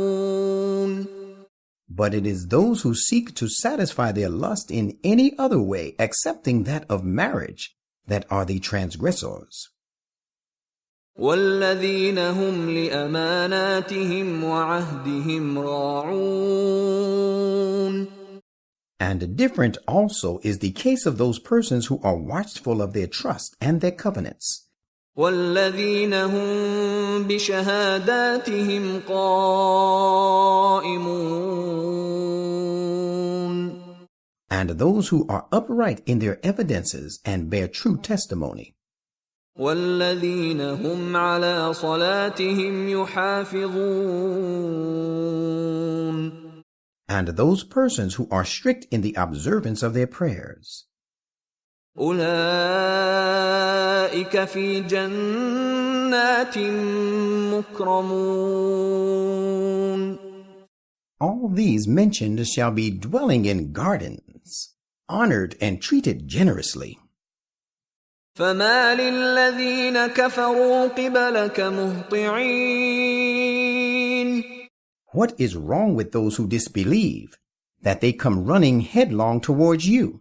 But it is those who seek to satisfy their lust in any other way, excepting that of marriage, that are the transgressors. وَالَّذِينَ هُمْ لِأَمَانَاتِهِمْ وَعَهْدِهِمْ رَاعُونَ. And different also is the case of those persons who are watchful of their trust and their covenants. وَالَّذِينَ هُمْ بِشَهَادَاتِهِمْ قَائِمُونَ. And those who are upright in their evidences and bear true testimony. وَالَّذِينَ هُمْ عَلَى صَلَاتِهِمْ يُحَافِظُونَ. And those persons who are strict in the observance of their prayers. أُولَئِكَ فِي جَنَّاتٍ مُكْرَمُونَ. All these mentioned shall be dwelling in gardens, honored and treated generously. فَمَالِ الَّذِينَ كَفَرُوا قِبَلَكَ مُهْطِعِينَ. What is wrong with those who disbelieve, that they come running headlong towards you?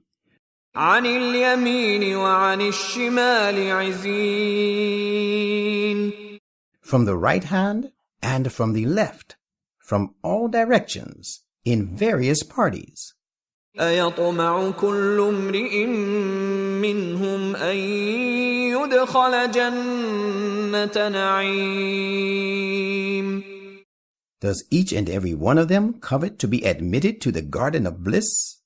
عَنِ الْيَمِينِ وَعَنِ الشِّمَالِ عِزِينَ. From the right hand and from the left, from all directions, in various parties. أَيَطْمَعُ كُلُّ امْرِئٍ مِّنْهُمْ أَن يُدْخَلَ جَنَّةَ نَعِيمٍ. Does each and every one of them covet to be admitted to the garden of bliss?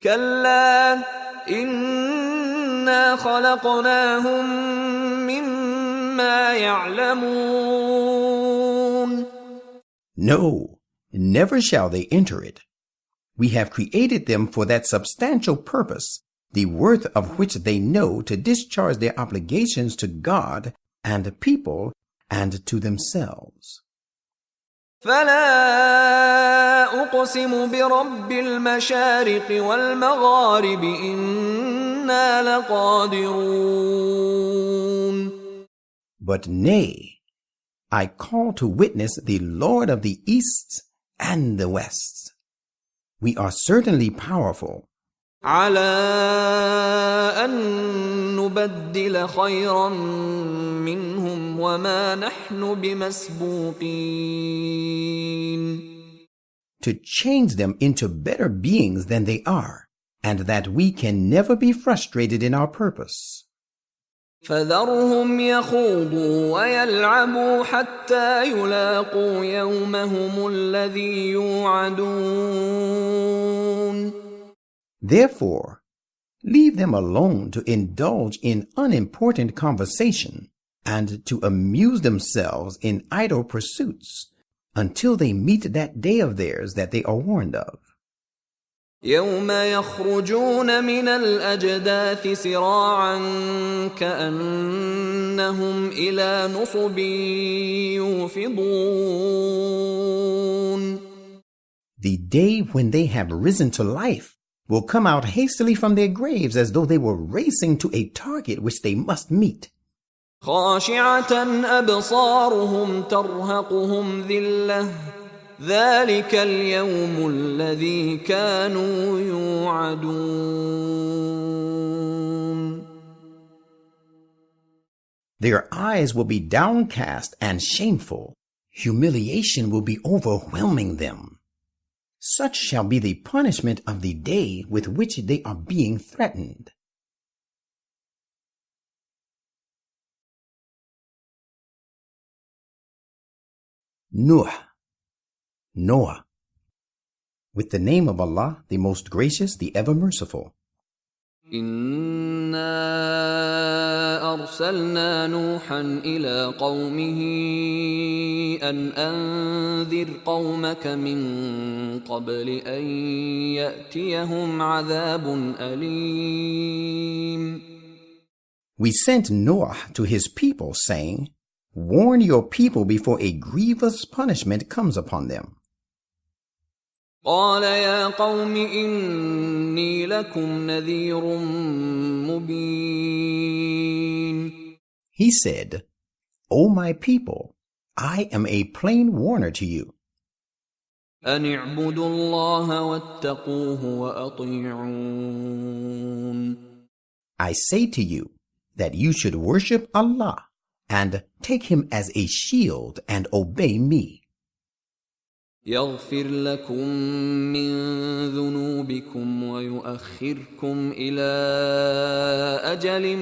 كَلَّا إِنَّا خَلَقْنَاهُم مِّمَّا يَعْلَمُونَ. No, never shall they enter it. We have created them for that substantial purpose, the worth of which they know, to discharge their obligations to God and people and to themselves. فَلَا أُقْسِمُ بِرَبِّ الْمَشَارِقِ وَالْمَغَارِبِ إِنَّا لَقَادِرُونَ. But nay, I call to witness the Lord of the East and the West. We are certainly powerful. عَلَىٰ أَن نُّبَدِّلَ خَيْرًا مِّنْهُمْ وَمَا نَحْنُ بِمَسْبُوقِينَ. To change them into better beings than they are, and that we can never be frustrated in our purpose. فَذَرْهُمْ يَخُوضُوا وَيَلْعَبُوا حَتَّىٰ يُلَاقُوا يَوْمَهُمُ الَّذِي يُوعَدُونَ. Therefore, leave them alone to indulge in unimportant conversation and to amuse themselves in idle pursuits until they meet that day of theirs that they are warned of. يَوْمَ يَخْرُجُونَ مِنَ الْأَجْدَاثِ سِرَاعًا كَأَنَّهُمْ إِلَىٰ نُصُبٍ يُوفِضُونَ. The day when they have risen to life will come out hastily from their graves as though they were racing to a target which they must meet. خَاشِعَةً أَبْصَارُهُمْ تَرْهَقُهُمْ ذِلَّةٌ ذَلِكَ الْيَوْمُ الَّذِي كَانُوا يُوعَدُونَ. Their eyes will be downcast and shameful. Humiliation will be overwhelming them. Such shall be the punishment of the day with which they are being threatened. Noah. With the name of Allah, the most gracious, the ever merciful. إِنَّا أَرْسَلْنَا نُوحًا إِلَىٰ قَوْمِهِ أَنْ أَنذِرْ قَوْمَكَ مِن قَبْلِ أَن يَأْتِيَهُمْ عَذَابٌ أَلِيمٌ. We sent Noah to his people, saying, warn your people before a grievous punishment comes upon them. قال يا قوم إني لكم نذير مبين. He said, O my people, I am a plain warner to you. أن اعبدوا الله واتقوه وأطيعون. I say to you that you should worship Allah and take him as a shield and obey me. يغفر لكم من ذنوبكم ويؤخركم إلى أجل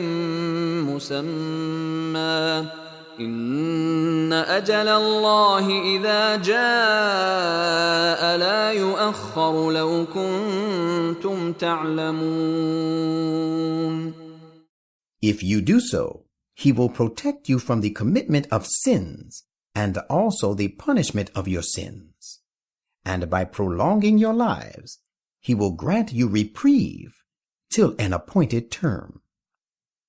مسمى إن أجل الله إذا جاء لا يؤخر لو كنتم تعلمون. If you do so, he will protect you from the commitment of sins and also the punishment of your sins. And by prolonging your lives, he will grant you reprieve till an appointed term.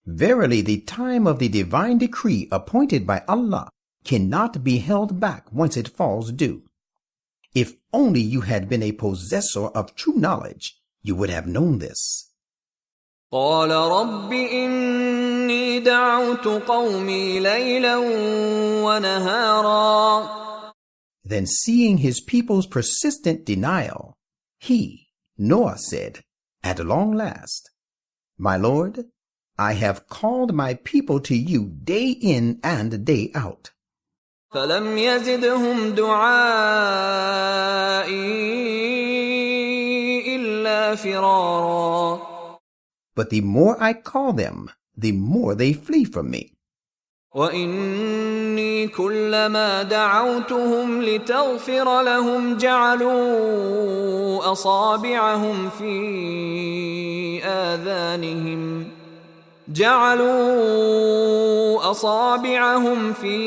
Verily, the time of the divine decree appointed by Allah cannot be held back once it falls due. If only you had been a possessor of true knowledge, you would have known this. قال رب إني دعوت قومي ليلا ونهارا. Then seeing his people's persistent denial, he, Noah, said, at long last, My Lord, I have called my people to you day in and day out. فلم يزدهم دعائي إلا فرارا. But the more I call them, the more they flee from me. وإني كلما دعوتهم لتغفر لهم جعلوا أصابعهم في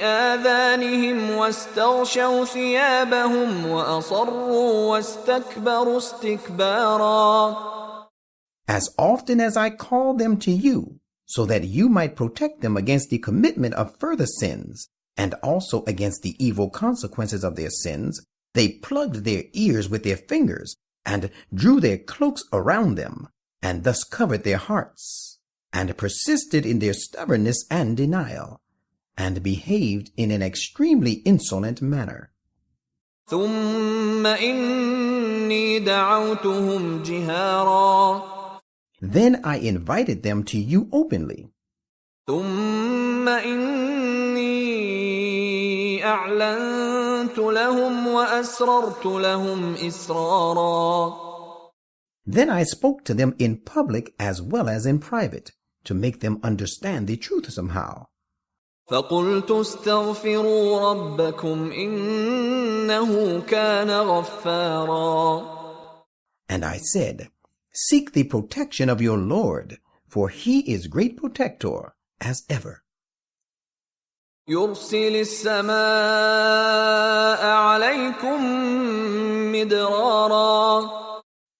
آذانهم واستغشوا ثيابهم وأصروا واستكبروا استكبارا. As often as I call them to you, so that you might protect them against the commitment of further sins, and also against the evil consequences of their sins, they plugged their ears with their fingers, and drew their cloaks around them, and thus covered their hearts, and persisted in their stubbornness and denial, and behaved in an extremely insolent manner. ثم إني دعوتهم جهارا. Then I invited them to you openly. ثم إني أعلنت لهم وأسررت لهم إسرارا. Then I spoke to them in public as well as in private, to make them understand the truth somehow. فقلت استغفروا ربكم إنه كان غفارا. And I said, Seek the protection of your Lord, for he is great protector, as ever. يرسل السماء عليكم مدرارا.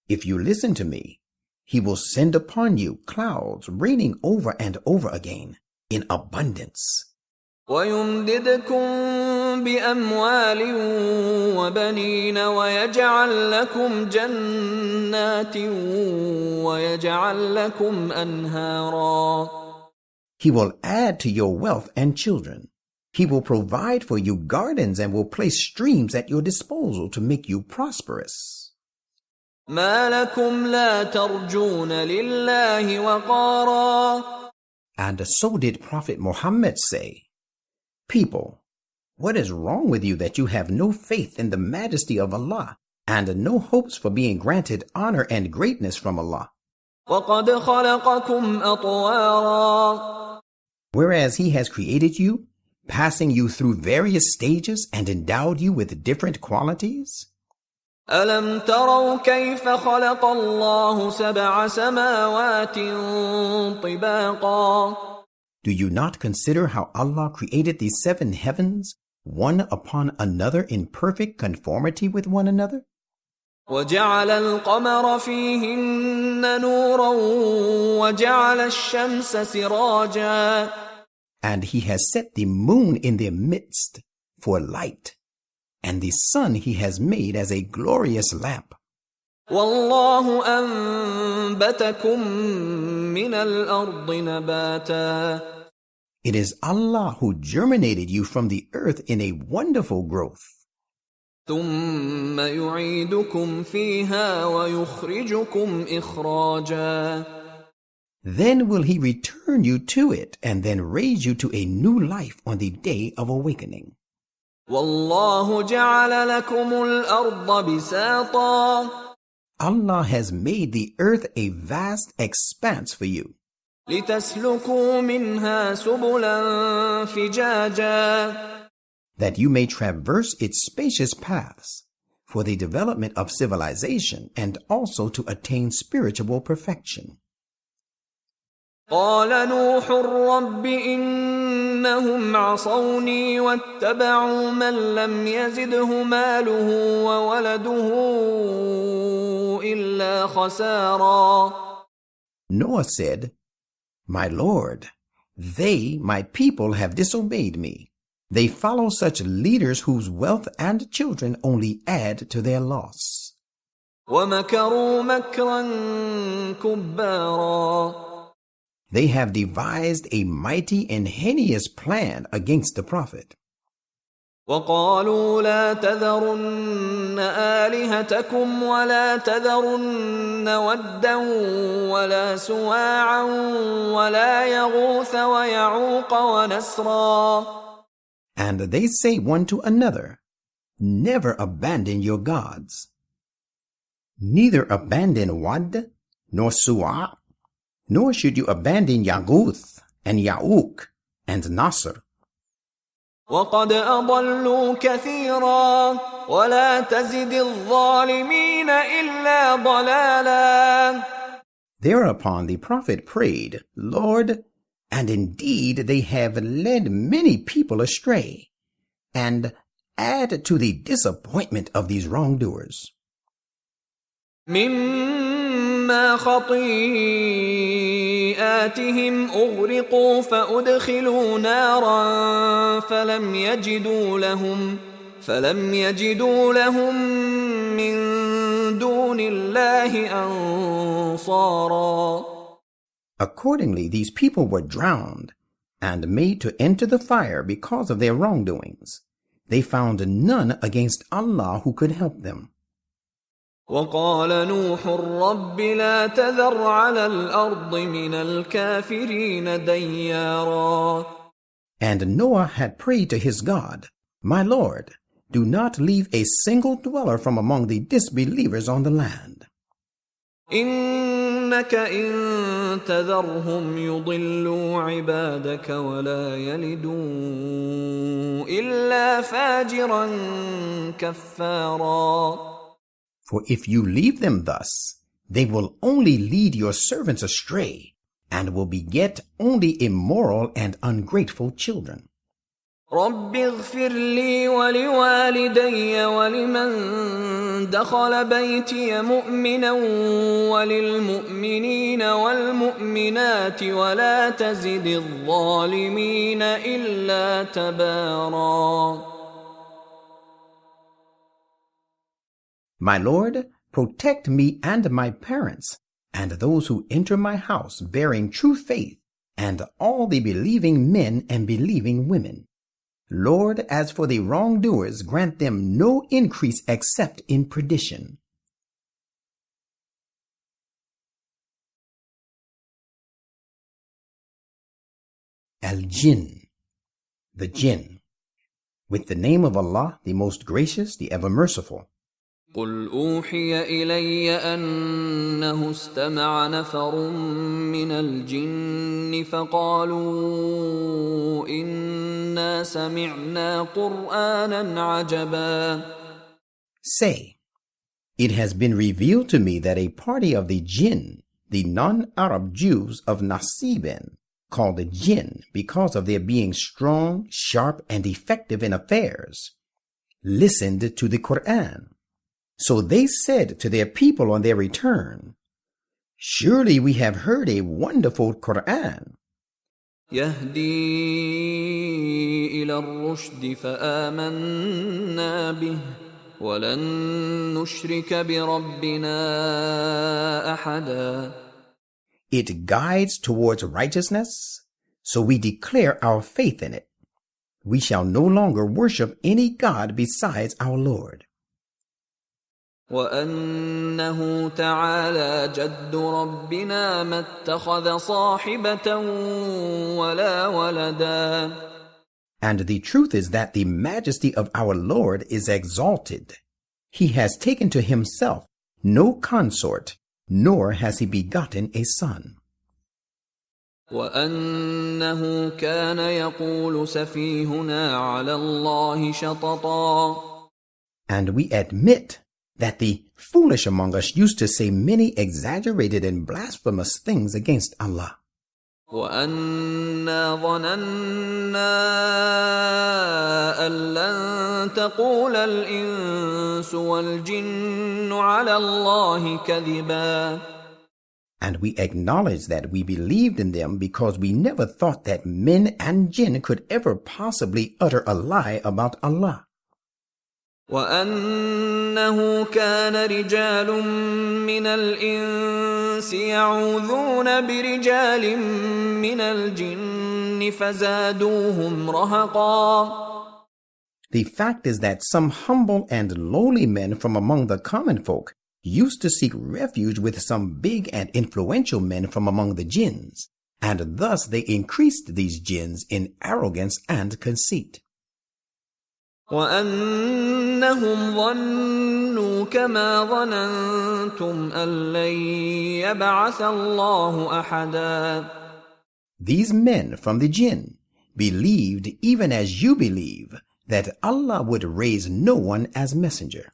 If you listen to me, he will send upon you clouds raining over and over again in abundance. ويمددكم بأموال وبنين ويجعل لكم جنات ويجعل لكم أنهارا. He will add to your wealth and children. He will provide for you gardens and will place streams at your disposal to make you prosperous. ما لكم لا ترجون لله وقارا. And so did Prophet Muhammad say, People, what is wrong with you that you have no faith in the majesty of Allah and no hopes for being granted honor and greatness from Allah? وقد خلقكم أطوارا. Whereas he has created you, passing you through various stages and endowed you with different qualities? ألم تروا كيف خلق الله سبع سماوات طباقا. Do you not consider how Allah created the 7 heavens, one upon another in perfect conformity with one another? وجعل القمر فيهن نورا وجعل الشمس سراجا. And he has set the moon in their midst for light, and the sun he has made as a glorious lamp. والله أنبتكم من الأرض نباتا. It is Allah who germinated you from the earth in a wonderful growth. ثم يعيدكم فيها ويخرجكم إخراجا. Then will he return you to it and then raise you to a new life on the day of awakening. والله جعل لكم الأرض بساطا. Allah has made the earth a vast expanse for you, لتسلكوا منها سبلا فجاجا. that you may traverse its spacious paths for the development of civilization and also to attain spiritual perfection. قال نوح رب إنهم عصوني واتبعوا من لم يزده ماله وولده إلا خسارا. Noah said, My Lord, they, my people, have disobeyed me. They follow such leaders whose wealth and children only add to their loss. ومكروا مكرا كبارا. They have devised a mighty and heinous plan against the Prophet. وقالوا لا تذرن آلهتكم ولا تذرن ودا ولا سواعا ولا يغوث ويعوق ونسرا. And they say one to another, Never abandon your gods. Neither abandon Wad nor Su'a, nor should you abandon Yaguth and Ya'uk and Nasr. وقد أضلوا كثيرا ولا تزد الظالمين إلا ضلالا. Thereupon the Prophet prayed, Lord, and indeed they have led many people astray, and add to the disappointment of these wrongdoers. مما خطيئاتهم أغرقوا فأدخلوا نارا فلم يجدوا لهم من دون الله أنصارا. Accordingly, these people were drowned and made to enter the fire because of their wrongdoings. They found none against Allah who could help them. وقال نوح رب لا تذر على الأرض من الكافرين ديارا. And Noah had prayed to his God, My Lord, do not leave a single dweller from among the disbelievers on the land. إنك إن تذرهم يضلوا عبادك ولا يلدوا إلا فاجرا كفارا. For if you leave them thus, they will only lead your servants astray and will beget only immoral and ungrateful children. رب اغفر لي ولوالدي ولمن دخل بيتي مؤمنا وللمؤمنين والمؤمنات ولا تزد الظالمين إلا تبارا. My Lord, protect me and my parents, and those who enter my house bearing true faith, and all the believing men and believing women. Lord, as for the wrongdoers, grant them no increase except in perdition. Al-Jinn, the Jinn. With the name of Allah, the most gracious, the ever merciful. قل أوحي إلي أنه استمع نفر من الجن فقالوا إنا سمعنا قرآنا عجبا. Say, it has been revealed to me that a party of the Jinn, the non-Arab Jews of Nasiben, called the Jinn because of their being strong, sharp, and effective in affairs, listened to the Quran. So they said to their people on their return, Surely we have heard a wonderful Quran. يهدي إلى الرشد فآمنا به ولن نشرك بربنا أحدا. It guides towards righteousness, so we declare our faith in it. We shall no longer worship any God besides our Lord. وأنه تعالى جد ربنا ما اتخذ صاحبة ولا ولدا. And the truth is that the majesty of our Lord is exalted. He has taken to himself no consort, nor has he begotten a son. وأنه كان يقول سفيهنا على الله شططا. And we admit that the foolish among us used to say many exaggerated and blasphemous things against Allah. وَأَنَّا ظَنَنَّا أَن لَّن تَقُولَ الْإِنسُ وَالْجِنُّ عَلَى اللَّهِ كَذِبًا. And we acknowledge that we believed in them because we never thought that men and jinn could ever possibly utter a lie about Allah. وَأَنَّهُ كَانَ رِجَالٌ مِّنَ الْإِنسِ يَعُوذُونَ بِرِجَالٍ مِّنَ الْجِنِّ فَزَادُوهُمْ رَهَقًا. The fact is that some humble and lowly men from among the common folk used to seek refuge with some big and influential men from among the jinns, and thus they increased these jinns in arrogance and conceit. وَأَنَّهُمْ ظَنُّوا كَمَا ظَنَنْتُمْ أَن لَّن يَبْعَثَ اللَّهُ أَحَدًا. These men from the jinn believed, even as you believe, that Allah would raise no one as messenger.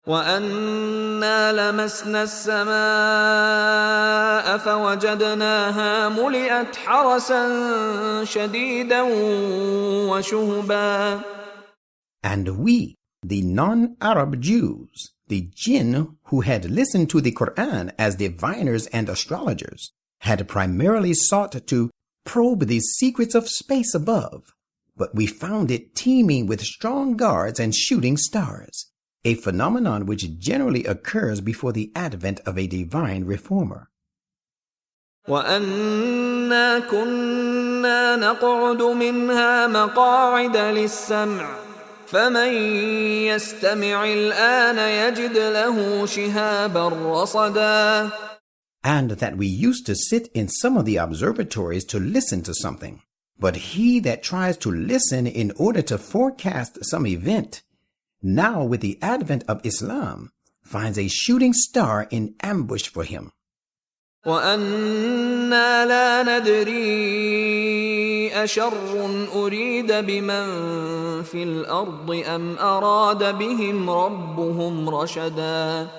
وَأَنَّا لَمَسْنَا السَّمَاءَ فَوَجَدْنَاهَا مُلِئَتْ حَرَسًا شَدِيدًا وَشُهُبًا. And we, the non-Arab Jews, the jinn who had listened to the Quran as diviners and astrologers, had primarily sought to probe the secrets of space above, but we found it teeming with strong guards and shooting stars, a phenomenon which generally occurs before the advent of a divine reformer. وَأَنَّا كُنَّا نَقْعُدُ مِنْهَا مَقَاعِدَ لِلسَّمْعِ فَمَنْ يَسْتَمِعِ الْآنَ يَجِدْ لَهُ شِهَابًا رَصَدًا. And that we used to sit in some of the observatories to listen to something, but he that tries to listen in order to forecast some event, now with the advent of Islam, finds a shooting star in ambush for him. وَأَنَّا لَا نَدْرِي أَشَرٌّ أُرِيدَ بِمَنْ فِي الْأَرْضِ أَمْ أَرَادَ بِهِمْ رَبُّهُمْ رَشَدًا.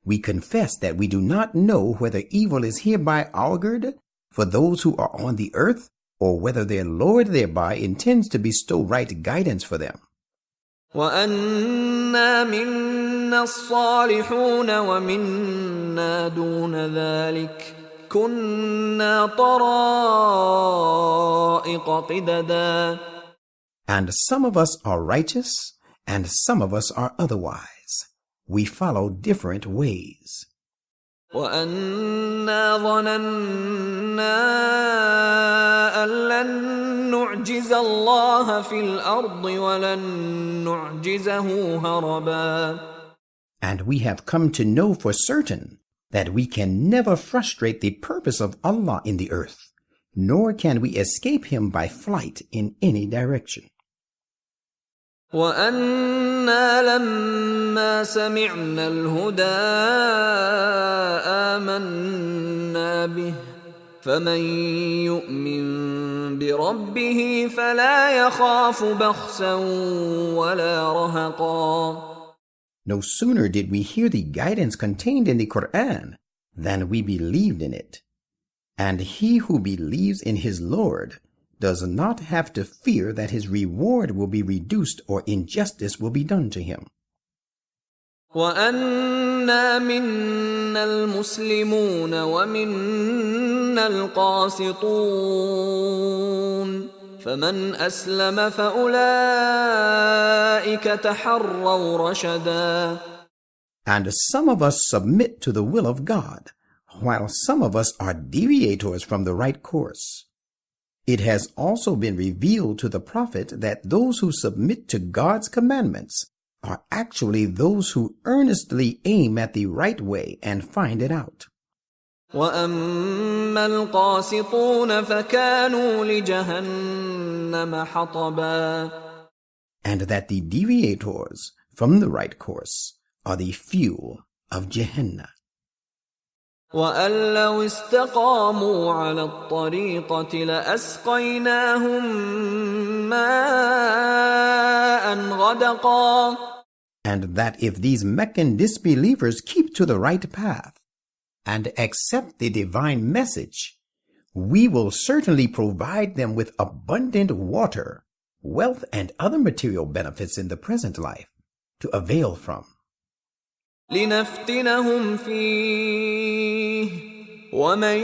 We confess that we do not know whether evil is hereby augured for those who are on the earth, or whether their Lord thereby intends to bestow right guidance for them. وَأَنَّا مِنَّا الصَّالِحُونَ وَمِنَّا دُونَ ذَلِكَ كُنَّا طَرَائِقَ قِدَدًا. And some of us are righteous, and some of us are otherwise. We follow different ways. وَأَنَّا ظَنَنَّا أَن لَّن نُّعْجِزَ اللَّهَ فِي الْأَرْضِ وَلَن نُّعْجِزَهُ هَرَبًا. And we have come to know for certain that we can never frustrate the purpose of Allah in the earth, nor can we escape him by flight in any direction. وَأَنَّا لَمَّا سَمِعْنَا الْهُدَىٰ آمَنَّا بِهِ فَمَن يُؤْمِن بِرَبِّهِ فَلَا يَخَافُ بَخْسًا وَلَا رَهَقًا. No sooner did we hear the guidance contained in the Quran than we believed in it. And he who believes in his Lord does not have to fear that his reward will be reduced or injustice will be done to him. وَأَنَّا مِنَّا الْمُسْلِمُونَ وَمِنَّا الْقَاسِطُونَ فَمَنْ أَسْلَمَ فَأُولَئِكَ تَحَرَّوْا رَشَدًا. And some of us submit to the will of God, while some of us are deviators from the right course. It has also been revealed to the Prophet that those who submit to God's commandments are actually those who earnestly aim at the right way and find it out. وَأَمَّا الْقَاسِطُونَ فَكَانُوا لِجَهَنَّمَ حَطَبًا. And that the deviators from the right course are the fuel of Gehenna. وَأَن لَّوْ اسْتَقَامُوا عَلَى الطَّرِيقَةِ لَأَسْقَيْنَاهُم مَّاءً غَدَقًا. And that if these Meccan disbelievers keep to the right path and accept the divine message, we will certainly provide them with abundant water, wealth, and other material benefits in the present life to avail from. لِنَفْتِنَهُمْ فِيهِ وَمَن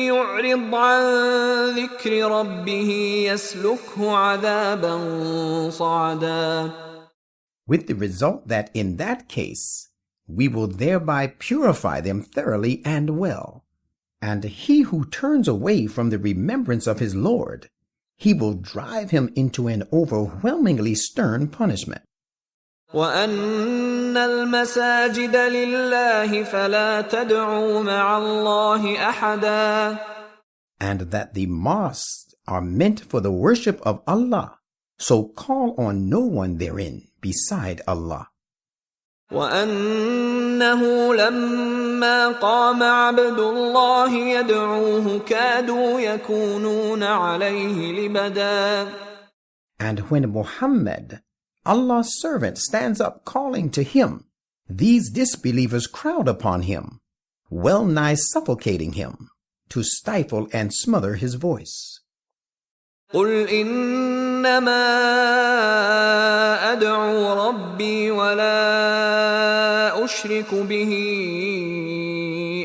يُعْرِضْ عَن ذِكْرِ رَبِّهِ يَسْلُكْهُ عَذَابًا صَعَدًا. With the result that in that case, we will thereby purify them thoroughly and well. And he who turns away from the remembrance of his Lord, he will drive him into an overwhelmingly stern punishment. وَأَنَّ الْمَسَاجِدَ لِلَّهِ فَلَا تَدْعُوا مَعَ اللَّهِ أَحَدًا. And that the mosques are meant for the worship of Allah, so call on no one therein beside Allah. وَأَنَّهُ لَمَّا قَامَ عَبْدُ اللَّهِ يَدْعُوهُ كَادُوا يَكُونُونَ عَلَيْهِ لِبَدًا. And when Muhammad, Allah's servant, stands up calling to him, these disbelievers crowd upon him, well nigh suffocating him, to stifle and smother his voice. قُلْ إِنَّمَا أَدْعُو رَبِّي وَلَا أُشْرِكُ بِهِ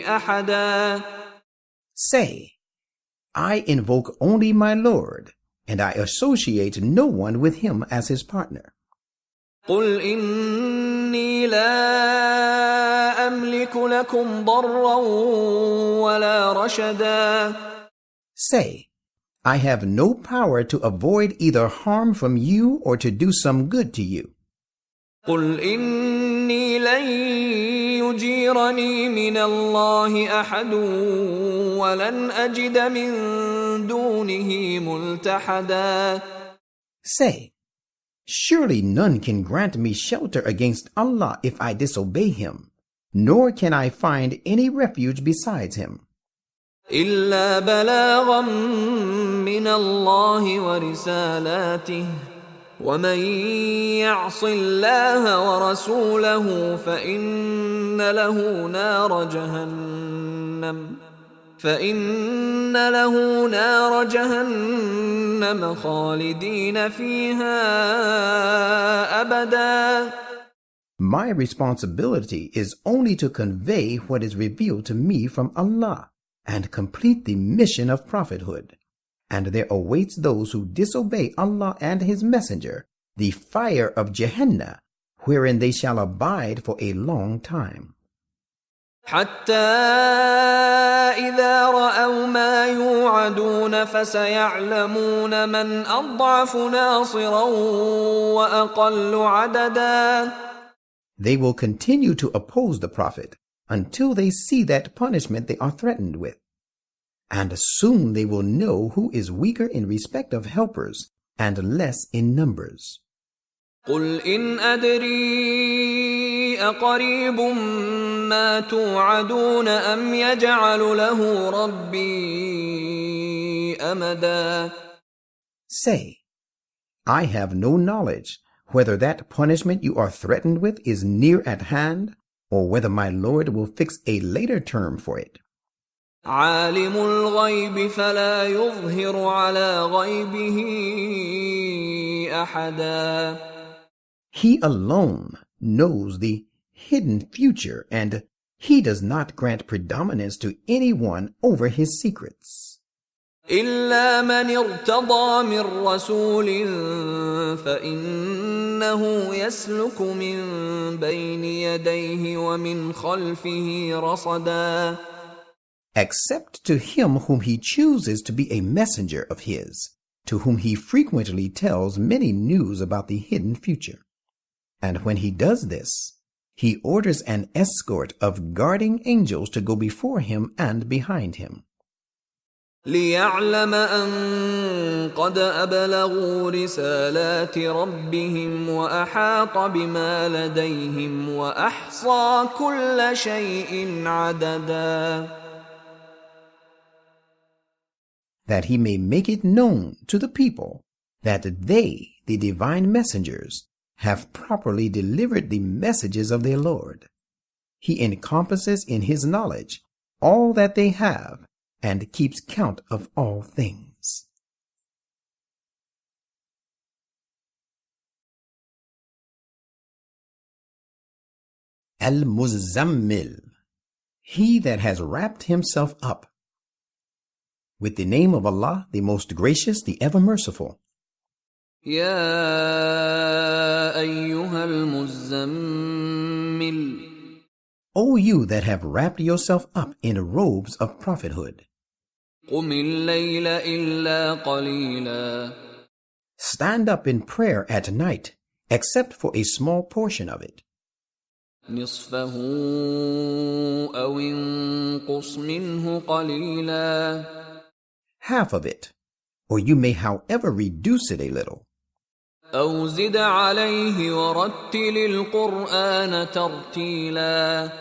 أَحَدًا. Say, I invoke only my Lord, and I associate no one with him as his partner. قُلْ إِنِّي لَا أَمْلِكُ لَكُمْ ضَرًّا وَلَا رَشَدًا. Say, I have no power to avoid either harm from you or to do some good to you. قُلْ إِنِّي لَن يُجِيرَنِي مِنَ اللَّهِ أَحَدٌ وَلَنْ أَجِدَ مِن دُونِهِ مُلْتَحَدًا. Say, surely none can grant me shelter against Allah if I disobey him, nor can I find any refuge besides him. إِلَّا بَلَاغًا مِّنَ اللَّهِ وَرِسَالَاتِهِ وَمَن يَعْصِ اللَّهَ وَرَسُولَهُ فَإِنَّ لَهُ نَارَ جَهَنَّمَ خَالِدِينَ فِيهَا أَبَدًا. My responsibility is only to convey what is revealed to me from Allah and complete the mission of prophethood. And there awaits those who disobey Allah and his messenger the fire of Gehenna, wherein they shall abide for a long time. حتى إذا رأوا ما يوعدون فسيعلمون من أضعف ناصرا وأقل عددا. They will continue to oppose the Prophet until they see that punishment they are threatened with. And soon they will know who is weaker in respect of helpers and less in numbers. قُلْ إِنْ أَدْرِي أَقَرِيبٌ مَّا تُوعَدُونَ أَمْ يَجْعَلُ لَهُ رَبِّي أَمَدًا. Say, I have no knowledge whether that punishment you are threatened with is near at hand, or whether my Lord will fix a later term for it. عَالِمُ الْغَيْبِ فَلَا يُظْهِرُ عَلَى غَيْبِهِ أَحَدًا. He alone knows the hidden future, and he does not grant predominance to anyone over his secrets. إِلَّا مَنِ ارْتَضَىٰ مِن رَّسُولٍ فَإِنَّهُ يَسْلُكُ مِن بَيْنِ يَدَيْهِ وَمِنْ خَلْفِهِ رَصَدًا. Except to him whom he chooses to be a messenger of his, to whom he frequently tells many news about the hidden future. And when he does this, he orders an escort of guarding angels to go before him and behind him. لِيَعْلَمَ أَن قَدْ أَبْلَغُوا رِسَالَاتِ رَبِّهِمْ وَأَحَاطَ بِمَا لَدَيْهِمْ وَأَحْصَى كُلَّ شَيْءٍ عَدَدًا. That he may make it known to the people that they, the divine messengers, have properly delivered the messages of their Lord. He encompasses in his knowledge all that they have and keeps count of all things. Al-Muzammil, he that has wrapped himself up. With the name of Allah, the most gracious, the ever merciful. يَا أَيُّهَا الْمُزَّمِّلُ, O you that have wrapped yourself up in robes of prophethood. قُمِ اللَّيْلَ إِلَّا قَلِيلًا. Stand up in prayer at night, except for a small portion of it. نِصْفَهُ أَوْ انقُصْ مِنْهُ قَلِيلًا. Half of it, or you may however reduce it a little. أَوْ زِدْ عَلَيْهِ وَرَتِّلِ الْقُرْآنَ تَرْتِيلًا.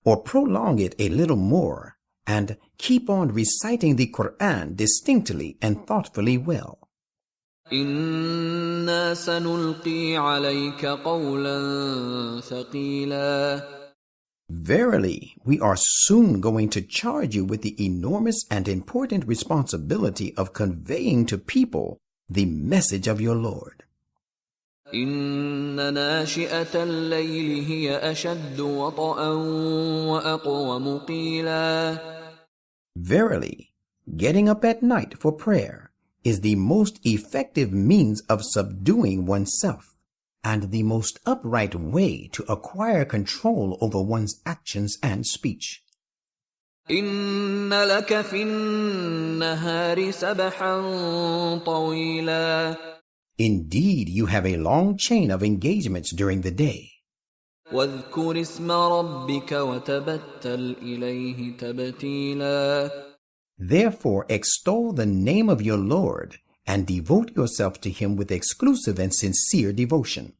Or prolong it a little more, and keep on reciting the Quran distinctly and thoughtfully well. إِنَّا سَنُلْقِي عَلَيْكَ قَوْلًا ثَقِيلًا. Verily, we are soon going to charge you with the enormous and important responsibility of conveying to people the message of your Lord. إِنَّ نَاشِئَةَ اللَّيْلِ هِيَ أَشَدُّ وَطْئًا وَأَقْوَمُ قِيلًا. Verily, getting up at night for prayer is the most effective means of subduing oneself and the most upright way to acquire control over one's actions and speech. إِنَّ لَكَ فِي النَّهَارِ سَبْحًا طَوِيلًا. Indeed, you have a long chain of engagements during the day. وَاذْكُرِ اسْمَ رَبِّكَ وَتَبَتَّلْ إِلَيْهِ تَبْتِيلًا. Therefore, extol the name of your Lord and devote yourself to him with exclusive and sincere devotion.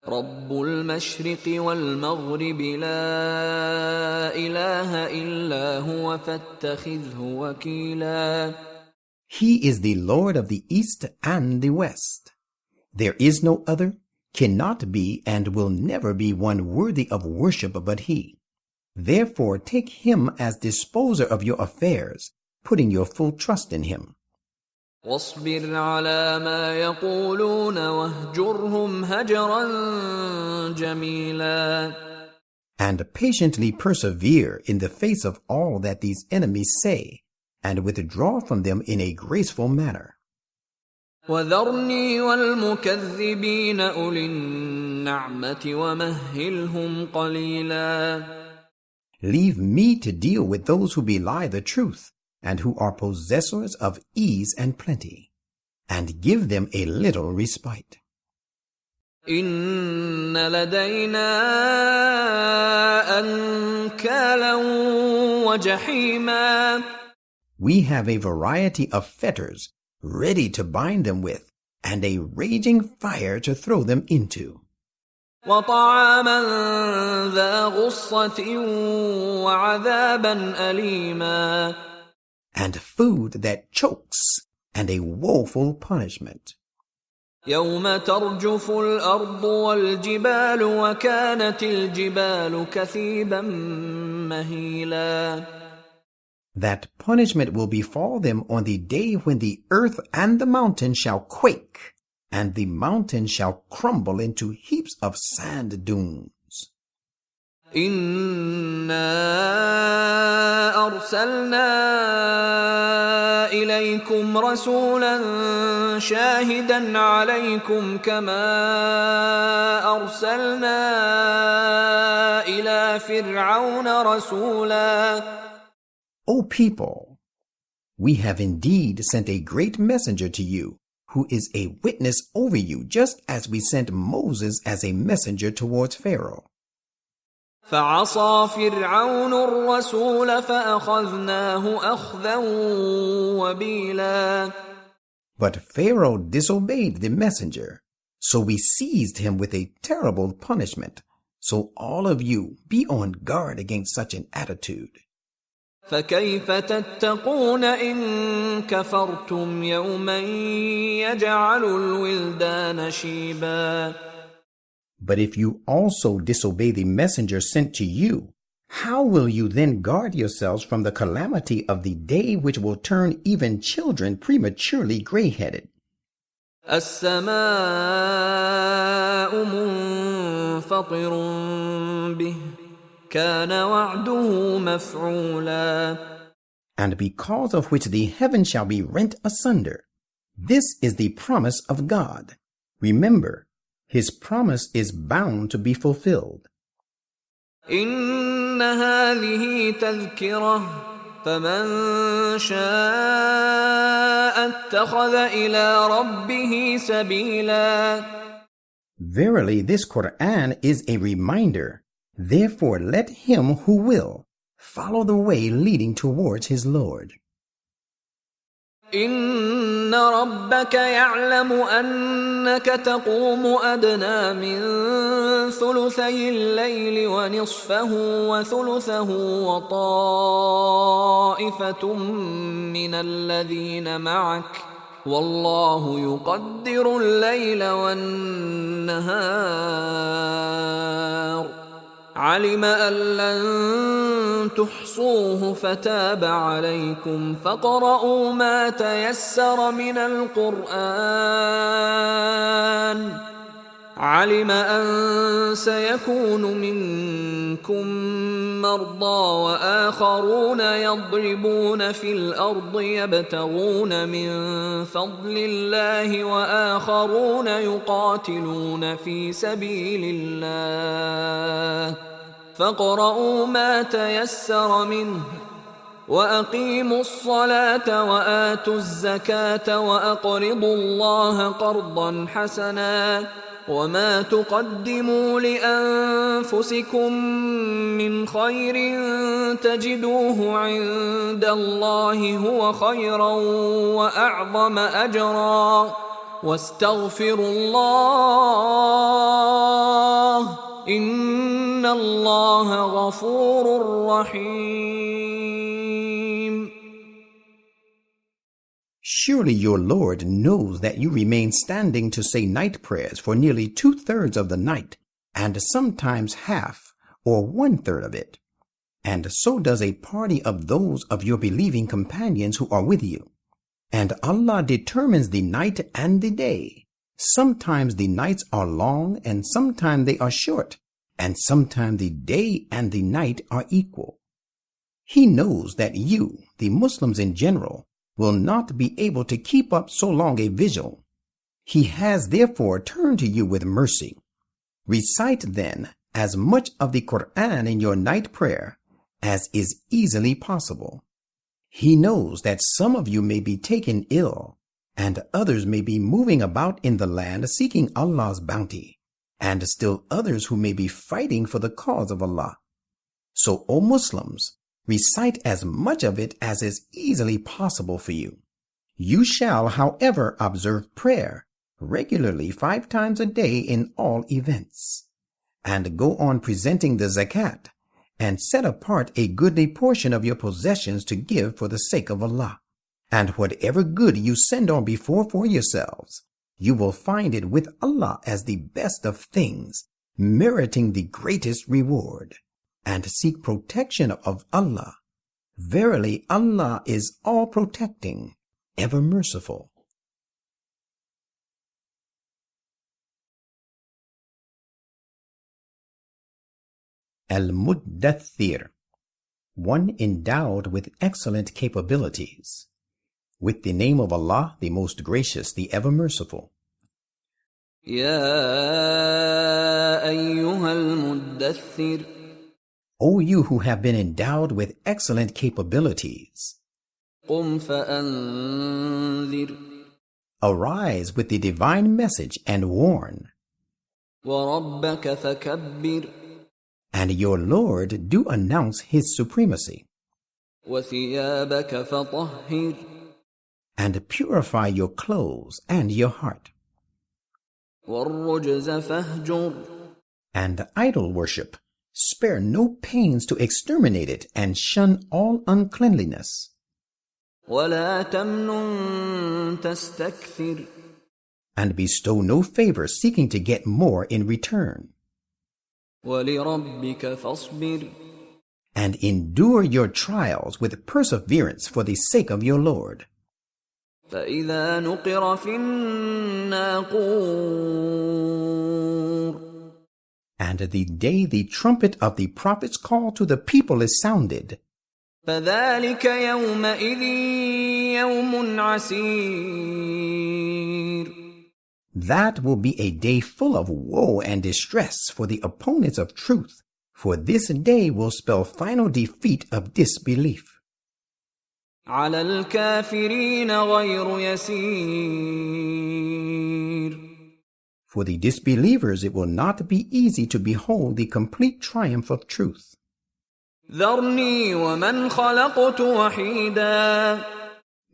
رَبُّ الْمَشْرِقِ وَالْمَغْرِبِ لَا إِلَهَ إِلَّا هُوَ فَاتَّخِذْهُ وَكِيلًا. He is the Lord of the East and the West. There is no other, cannot be, and will never be one worthy of worship but he. Therefore, take him as disposer of your affairs, putting your full trust in him. وَاصْبِرْ عَلَى مَا يَقُولُونَ وَاهْجُرْهُمْ هَجْرًا جَمِيلًا. And patiently persevere in the face of all that these enemies say, and withdraw from them in a graceful manner. وَذَرْنِي وَالْمُكَذِّبِينَ أُولِي النَّعْمَةِ وَمَهِّلْهُمْ قَلِيلًا. Leave me to deal with those who belie the truth, and who are possessors of ease and plenty, and give them a little respite. إِنَّ لَدَيْنَا أَنْكَالًا وَجَحِيمًا. We have a variety of fetters ready to bind them with, and a raging fire to throw them into. وَطَعَامًا ذَا غُصَّةٍ وَعَذَابًا أَلِيمًا. And food that chokes, and a woeful punishment. يَوْمَ تَرْجُفُ الْأَرْضُ وَالْجِبَالُ وَكَانَتِ الْجِبَالُ كَثِيبًا مَهِيلًا. That punishment will befall them on the day when the earth and the mountain shall quake, and the mountain shall crumble into heaps of sand dunes. إِنَّا أَرْسَلْنَا إِلَيْكُمْ رَسُولًا شَاهِدًا عَلَيْكُمْ كَمَا أَرْسَلْنَا إِلَى فِرْعَوْنَ رَسُولًا. O people, we have indeed sent a great messenger to you, who is a witness over you, just as we sent Moses as a messenger towards Pharaoh. فعصى فرعون الرسول فأخذناه أخذا وبيلا. But Pharaoh disobeyed the messenger, so we seized him with a terrible punishment. So all of you be on guard against such an attitude. فكيف تتقون إن كفرتم يوما يجعل الولدان شيبا. But if you also disobey the messenger sent to you, how will you then guard yourselves from the calamity of the day which will turn even children prematurely gray-headed? السماء منفطر به كان وعده مفعولا. And because of which the heaven shall be rent asunder. This is the promise of God. Remember, His promise is bound to be fulfilled. إن هذه تذكرة فمن شاء اتخذ إلى ربه سبيلا. Verily, this Quran is a reminder. Therefore, let him who will follow the way leading towards his Lord. إن ربك يعلم أنك تقوم أدنى من ثلثي الليل ونصفه وثلثه وطائفة من الذين معك والله يقدر الليل والنهار علم أن لن تحصوه فتاب عليكم فاقرؤوا ما تيسر من القرآن علم أن سيكون منكم مرضى وآخرون يضربون في الأرض يبتغون من فضل الله وآخرون يقاتلون في سبيل الله فاقرؤوا ما تيسر منه وأقيموا الصلاة وآتوا الزكاة وأقرضوا الله قرضا حسنا وما تقدموا لأنفسكم من خير تجدوه عند الله هو خيرا وأعظم أجرا واستغفروا الله إن الله غفور رحيم. Surely your Lord knows that you remain standing to say night prayers for nearly 2/3 of the night, and sometimes half or 1/3 of it. And so does a party of those of your believing companions who are with you. And Allah determines the night and the day. Sometimes the nights are long, and sometimes they are short, and sometimes the day and the night are equal. He knows that you, the Muslims in general, will not be able to keep up so long a vigil. He has therefore turned to you with mercy. Recite then as much of the Quran in your night prayer as is easily possible. He knows that some of you may be taken ill, and others may be moving about in the land seeking Allah's bounty, and still others who may be fighting for the cause of Allah. So, O Muslims, recite as much of it as is easily possible for you. You shall, however, observe prayer regularly 5 times a day in all events, and go on presenting the zakat, and set apart a goodly portion of your possessions to give for the sake of Allah. And whatever good you send on before for yourselves, you will find it with Allah as the best of things, meriting the greatest reward. And seek protection of Allah. Verily, Allah is all-protecting, ever merciful. Al-Muddathir, one endowed with excellent capabilities. With the name of Allah, the most gracious, the ever merciful. يا أيها المدثر O you who have been endowed with excellent capabilities, قم فأنذر Arise with the divine message and warn. وَرَبَّكَ فَكَبِّرْ. And your Lord do announce his supremacy. وَثِيَابَكَ فَطَهِّرْ. And purify your clothes and your heart. وَالرُّجْزَ فَاهْجُرْ. And idol worship, spare no pains to exterminate it and shun all uncleanliness. وَلَا تَمْنُن تَسْتَكْثِرْ. And bestow no favor seeking to get more in return. وَلِرَبِّكَ فَاصْبِرْ. And endure your trials with perseverance for the sake of your Lord. فَإِذَا نُقِرَ فِي النَّاقُورِ. And the day the trumpet of the prophet's call to the people is sounded. فَذَلِكَ يَوْمَئِذٍ يَوْمٌ عَسِيرٌ. That will be a day full of woe and distress for the opponents of truth, for this day will spell final defeat of disbelief. عَلَى الْكَافِرِينَ غَيْرُ يَسِيرٍ. For the disbelievers it will not be easy to behold the complete triumph of truth. ذَرْنِي وَمَنْ خَلَقْتُ وَحِيدًا.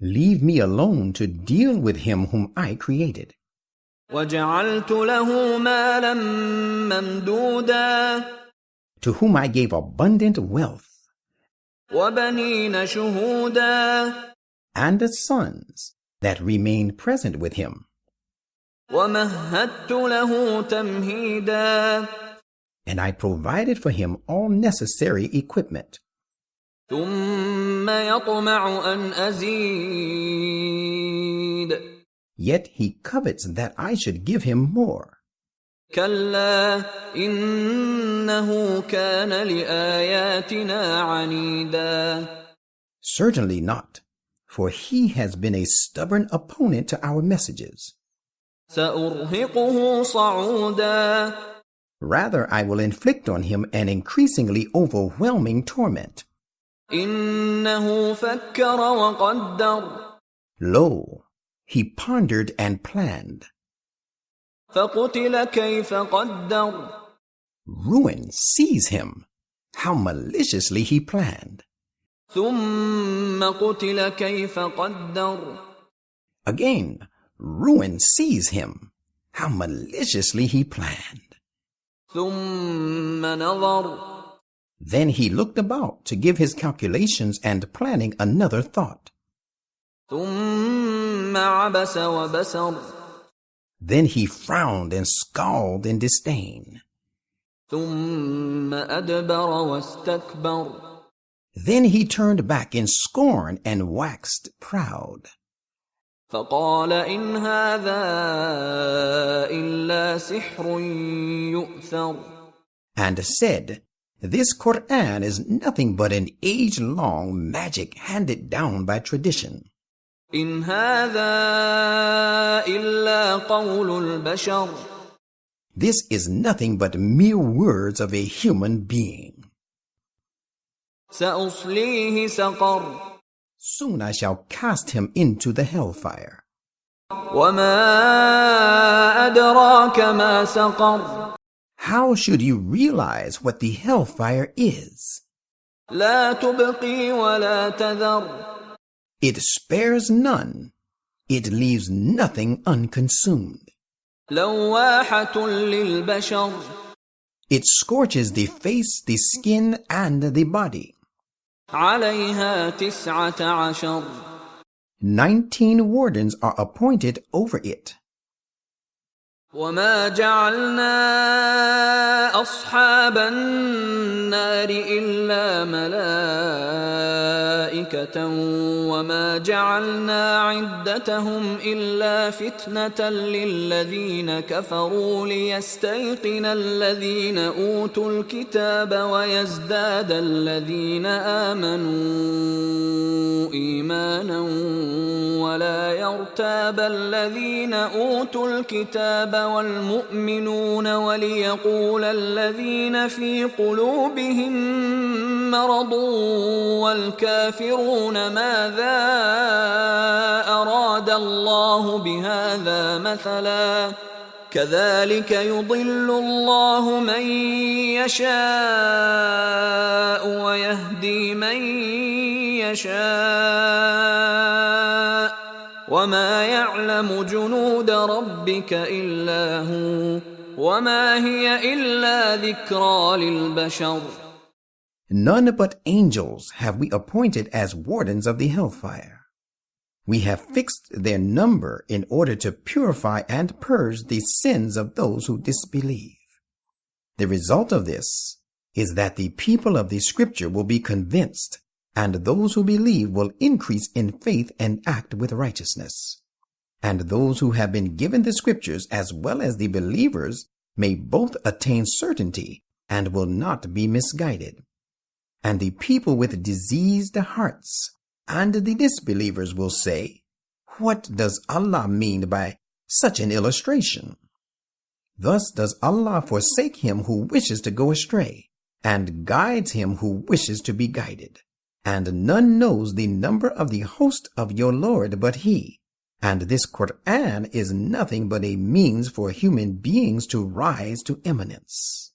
Leave me alone to deal with him whom I created. وَجَعَلْتُ لَهُ مَالًا مَمْدُودًا. To whom I gave abundant wealth. وَبَنِينَ شُهُودًا. And sons that remained present with him. وَمَهَّدتُّ لَهُ تَمْهِيدًا. And I provided for him all necessary equipment. ثُمَّ يَطْمَعُ أَنْ أَزِيدَ. Yet he covets that I should give him more. كَلَّا إِنَّهُ كَانَ لِآيَاتِنَا عَنِيدًا. Certainly not, for he has been a stubborn opponent to our messages. سَأُرْهِقُهُ صَعُودًا. Rather, I will inflict on him an increasingly overwhelming torment. إِنَّهُ فَكَّرَ وَقَدَّرَ. Lo, he pondered and planned. فَقُتِلَ كَيْفَ قَدَّرَ. Ruin seize him. How maliciously he planned. ثُمَّ قُتِلَ كَيْفَ قَدَّرَ. Again, ruin seize him. How maliciously he planned. ثُمَّ نَظَرَ. Then he looked about to give his calculations and planning another thought. ثُمَّ عَبَسَ وَبَسَرَ. Then he frowned and scowled in disdain. ثُمَّ أَدْبَرَ وَاسْتَكْبَرَ. Then he turned back in scorn and waxed proud. فَقَالَ إِنْ هَذَا إِلَّا سِحْرٌ يُؤْثَرُ. And said, This Quran is nothing but an age-long magic handed down by tradition. إِنْ هَذَا إِلَّا قَوْلُ الْبَشَرِ. This is nothing but mere words of a human being. سَأُصْلِيهِ سَقَرَ. Soon I shall cast him into the hellfire. وَمَا أَدْرَاكَ مَا سَقَرُ. How should you realize what the hellfire is? لَا تُبْقِي وَلَا تَذَرُ. It spares none. It leaves nothing unconsumed. لَوَّاحَةٌ لِلْبَشَرِ. It scorches the face, the skin, and the body. عَلَيْهَا 19. 19 wardens are appointed over it. وَمَا جَعَلْنَا أَصْحَابَ النَّارِ إِلَّا مَلَائِكَةً وَمَا جَعَلْنَا عِدَّتَهُمْ إِلَّا فِتْنَةً لِلَّذِينَ كَفَرُوا لِيَسْتَيْقِنَ الَّذِينَ أُوتُوا الْكِتَابَ وَيَزْدَادَ الَّذِينَ آمَنُوا إِيمَانًا وَلَا يَرْتَابَ الَّذِينَ أُوتُوا الْكِتَابَ والمؤمنون وليقول الذين في قلوبهم مرض والكافرون ماذا أراد الله بهذا مثلا كذلك يضل الله من يشاء ويهدي من يشاء وما يعلم جنود ربك إلا هو وما هي إلا ذكرى للبشر. None but angels have we appointed as wardens of the hellfire. We have fixed their number in order to purify and purge the sins of those who disbelieve. The result of this is that the people of the scripture will be convinced, and those who believe will increase in faith and act with righteousness. And those who have been given the scriptures as well as the believers may both attain certainty and will not be misguided. And the people with diseased hearts and the disbelievers will say, "What does Allah mean by such an illustration?" Thus does Allah forsake him who wishes to go astray, and guides him who wishes to be guided. And none knows the number of the host of your Lord but He. And this Qur'an is nothing but a means for human beings to rise to eminence.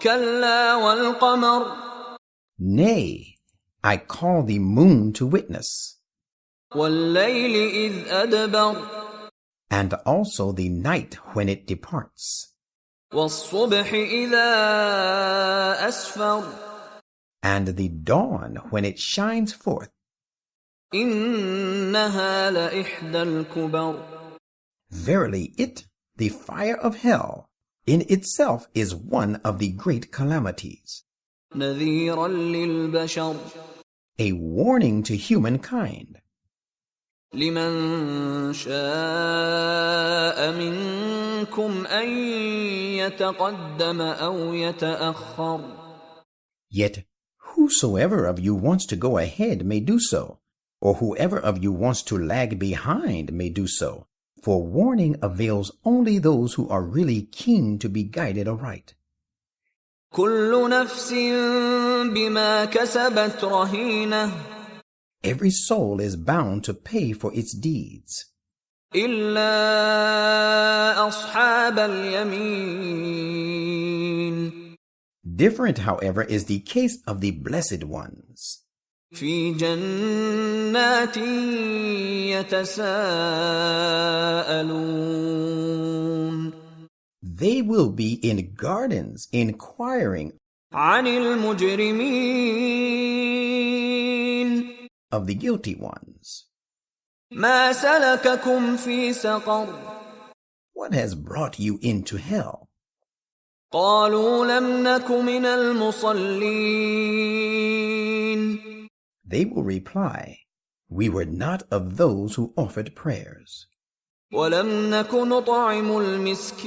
كلا والقمر Nay, I call the moon to witness, والليل إذ أدبر and also the night when it departs, والصبح إذا أسفر and the dawn when it shines forth. إنها لإحدى الكبر. Verily it, the fire of hell, in itself is one of the great calamities, نذيرا للبشر. a warning to humankind. لمن شاء منكم أن يتقدم أو يتأخر. Yet whosoever of you wants to go ahead may do so, or whoever of you wants to lag behind may do so, for warning avails only those who are really keen to be guided aright. كل نفس بما كسبت رهينة. Every soul is bound to pay for its deeds, إلا أصحاب اليمين. Different, however, is the case of the blessed ones. في جنات يتساءلون. They will be in gardens inquiring عن المجرمين. of the guilty ones. ما سلككم في سقر. What has brought you into hell? قالوا لم نك من المصلين. They will reply, we were not of those who offered prayers, ولم نك نطعم المسكين.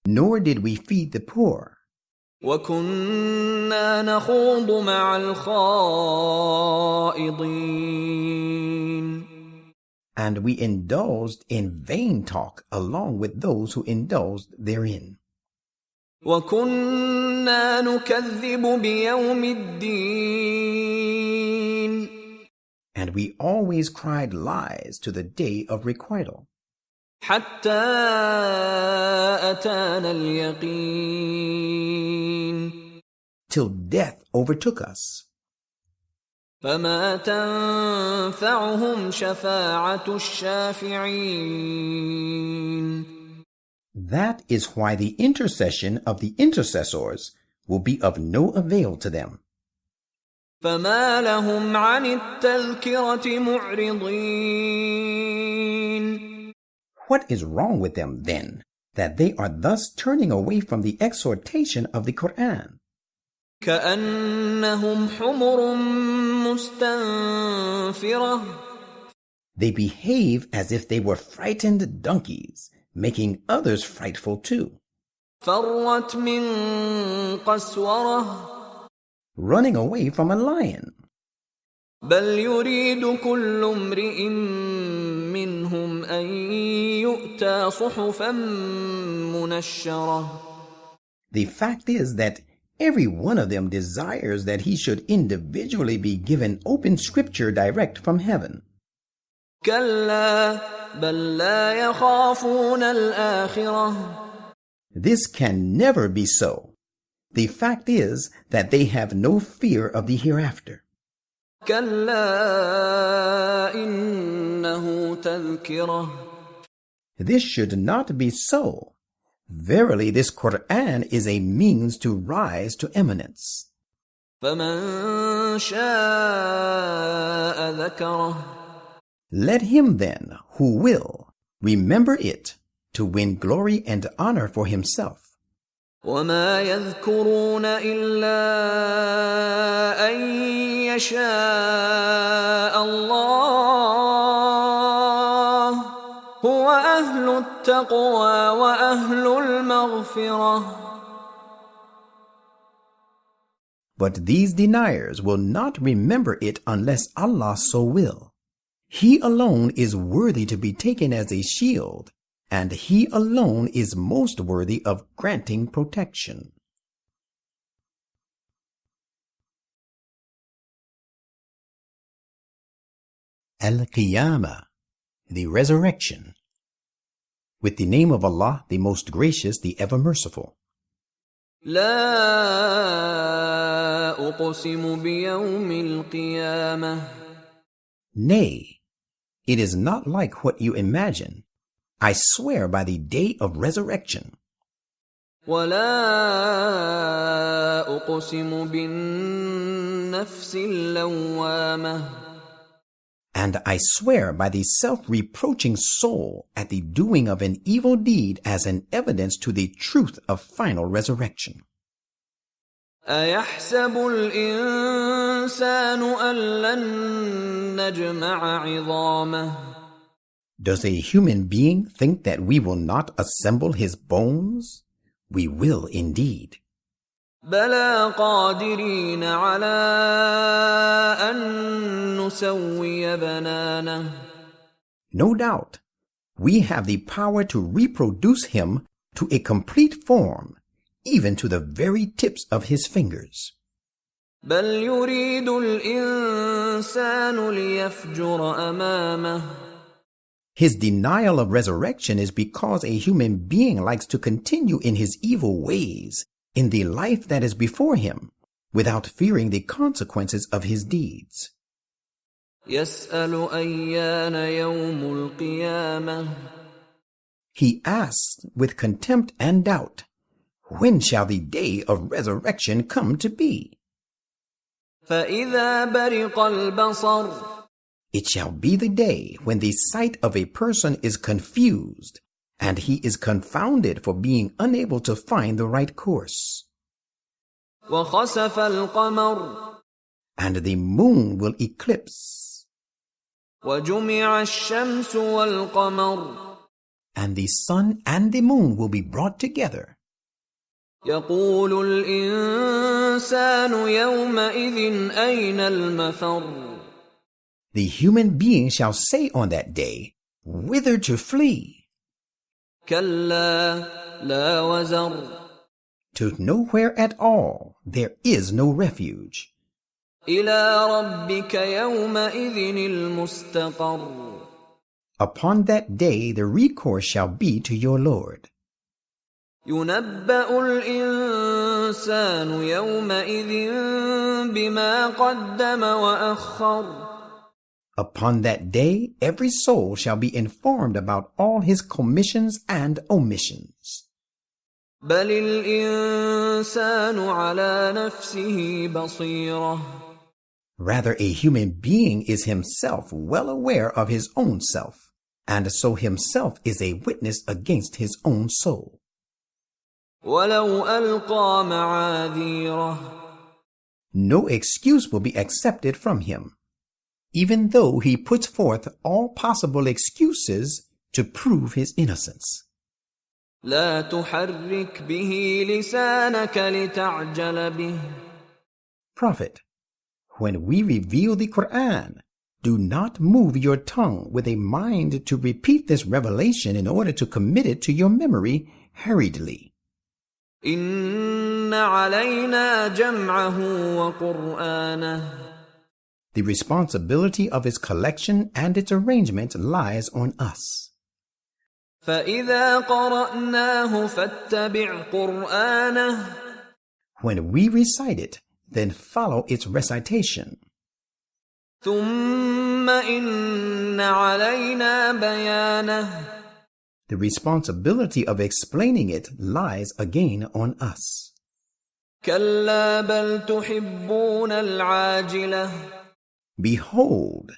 nor did we feed the poor, وكنا نخوض مع الخائضين. and we indulged in vain talk along with those who indulged therein. وكنا نكذب بيوم الدين. And we always cried lies to the day of requital, حتى أتانا اليقين. till death overtook us. فما تنفعهم شفاعة الشافعين. That is why the intercession of the intercessors will be of no avail to them. فما لهم عن التذكرة معرضين. What is wrong with them, then, that they are thus turning away from the exhortation of the Qur'an? كأنهم حمر مستنفرة. They behave as if they were frightened donkeys, making others frightful too, فرت من قسورة. running away from a lion. بل يريد كل امرئ منهم أن يؤتى صحفا منشرة. The fact is that every one of them desires that he should individually be given open scripture direct from heaven. كلا بل لا يخافون الآخرة. This can never be so. The fact is that they have no fear of the hereafter. كلا إنه تذكرة. This should not be so. Verily, this Quran is a means to rise to eminence. فمن شاء ذكره. Let him then, who will, remember it, to win glory and honor for himself. وما يذكرون إلا أن يشاء الله هو أهل التقوى وأهل المغفرة. But these deniers will not remember it unless Allah so will. He alone is worthy to be taken as a shield, and He alone is most worthy of granting protection. Al-Qiyamah, the resurrection. With the name of Allah, the most gracious, the ever merciful. لا أقسم بيوم القيامة. Nay, it is not like what you imagine. I swear by the day of resurrection. ولا أقسم بالنفس اللوامة. And I swear by the self-reproaching soul at the doing of an evil deed as an evidence to the truth of final resurrection. أيحسب الإنسان أن لن نجمع عظامه. Does a human being think that we will not assemble his bones? We will indeed. بلى قادرين على أن نسوي بنانه. No doubt, we have the power to reproduce him to a complete form, even to the very tips of his fingers. بل يريد الإنسان ليفجر أمامه. His denial of resurrection is because a human being likes to continue in his evil ways in the life that is before him, without fearing the consequences of his deeds. يسأل أيان يوم القيامة. He asks with contempt and doubt, when shall the day of resurrection come to be? فإذا برق البصر. It shall be the day when the sight of a person is confused, and he is confounded for being unable to find the right course. وخسف القمر. And the moon will eclipse. وجمع الشمس والقمر. And the sun and the moon will be brought together. يقول الإنسان يومئذ أين المفر. The human being shall say on that day, whither to flee? كلا لا وزر. To nowhere at all. There is no refuge. إلى ربك يومئذ المستقر. Upon that day the recourse shall be to your Lord. ينبأ الإنسان يومئذ بما قدم وأخر. Upon that day every soul shall be informed about all his commissions and omissions. بل الإنسان على نفسه بصيرة. Rather, a human being is himself well aware of his own self, and so himself is a witness against his own soul. ولو ألقى معاذيره. No excuse will be accepted from him, even though he puts forth all possible excuses to prove his innocence. لا تحرك به لسانك لتعجل به. Prophet, when we reveal the Quran, do not move your tongue with a mind to repeat this revelation in order to commit it to your memory hurriedly. إن علينا جمعه وقرآنه. The responsibility of its collection and its arrangement lies on us. فإذا قرأناه فاتبع قرآنه. When we recite it, then follow its recitation. ثم إن علينا بيانه. The responsibility of explaining it lies again on us. كلا بل تحبون العاجلة. Behold,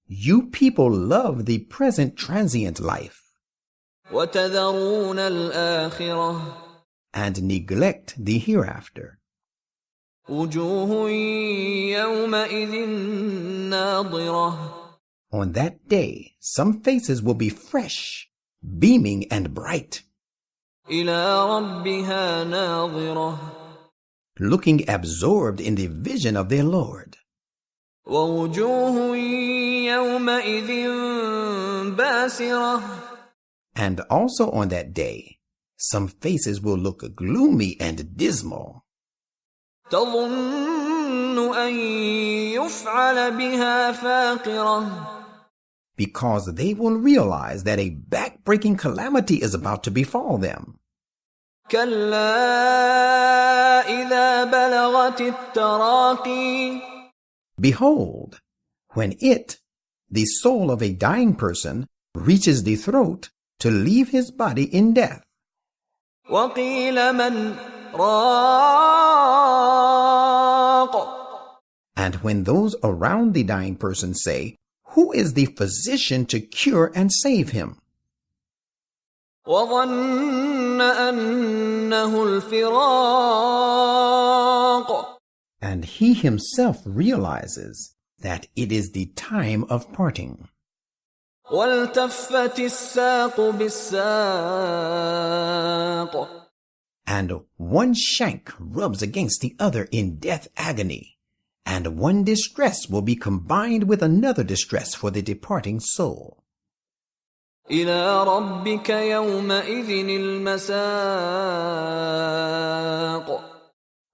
you people love the present transient life وتذرون الآخرة. and neglect the hereafter. وجوه يومئذ ناضرة. On that day, some faces will be fresh, beaming and bright, إلى ربها ناظرة. looking absorbed in the vision of their Lord. ووجوه يومئذ باسرة. And also on that day, some faces will look gloomy and dismal, تظن أن يفعل بها فاقرة. because they will realize that a back-breaking calamity is about to befall them. كلا إذا بلغت التراقي. Behold, when it, the soul of a dying person, reaches the throat to leave his body in death, وقيل من راق. and when those around the dying person say, "Who is the physician to cure and save him?" وظن أنه الفراق. And he himself realizes that it is the time of parting. والتفت الساق بالساق. And one shank rubs against the other in death agony, and one distress will be combined with another distress for the departing soul. إلى ربك يومئذ المساق.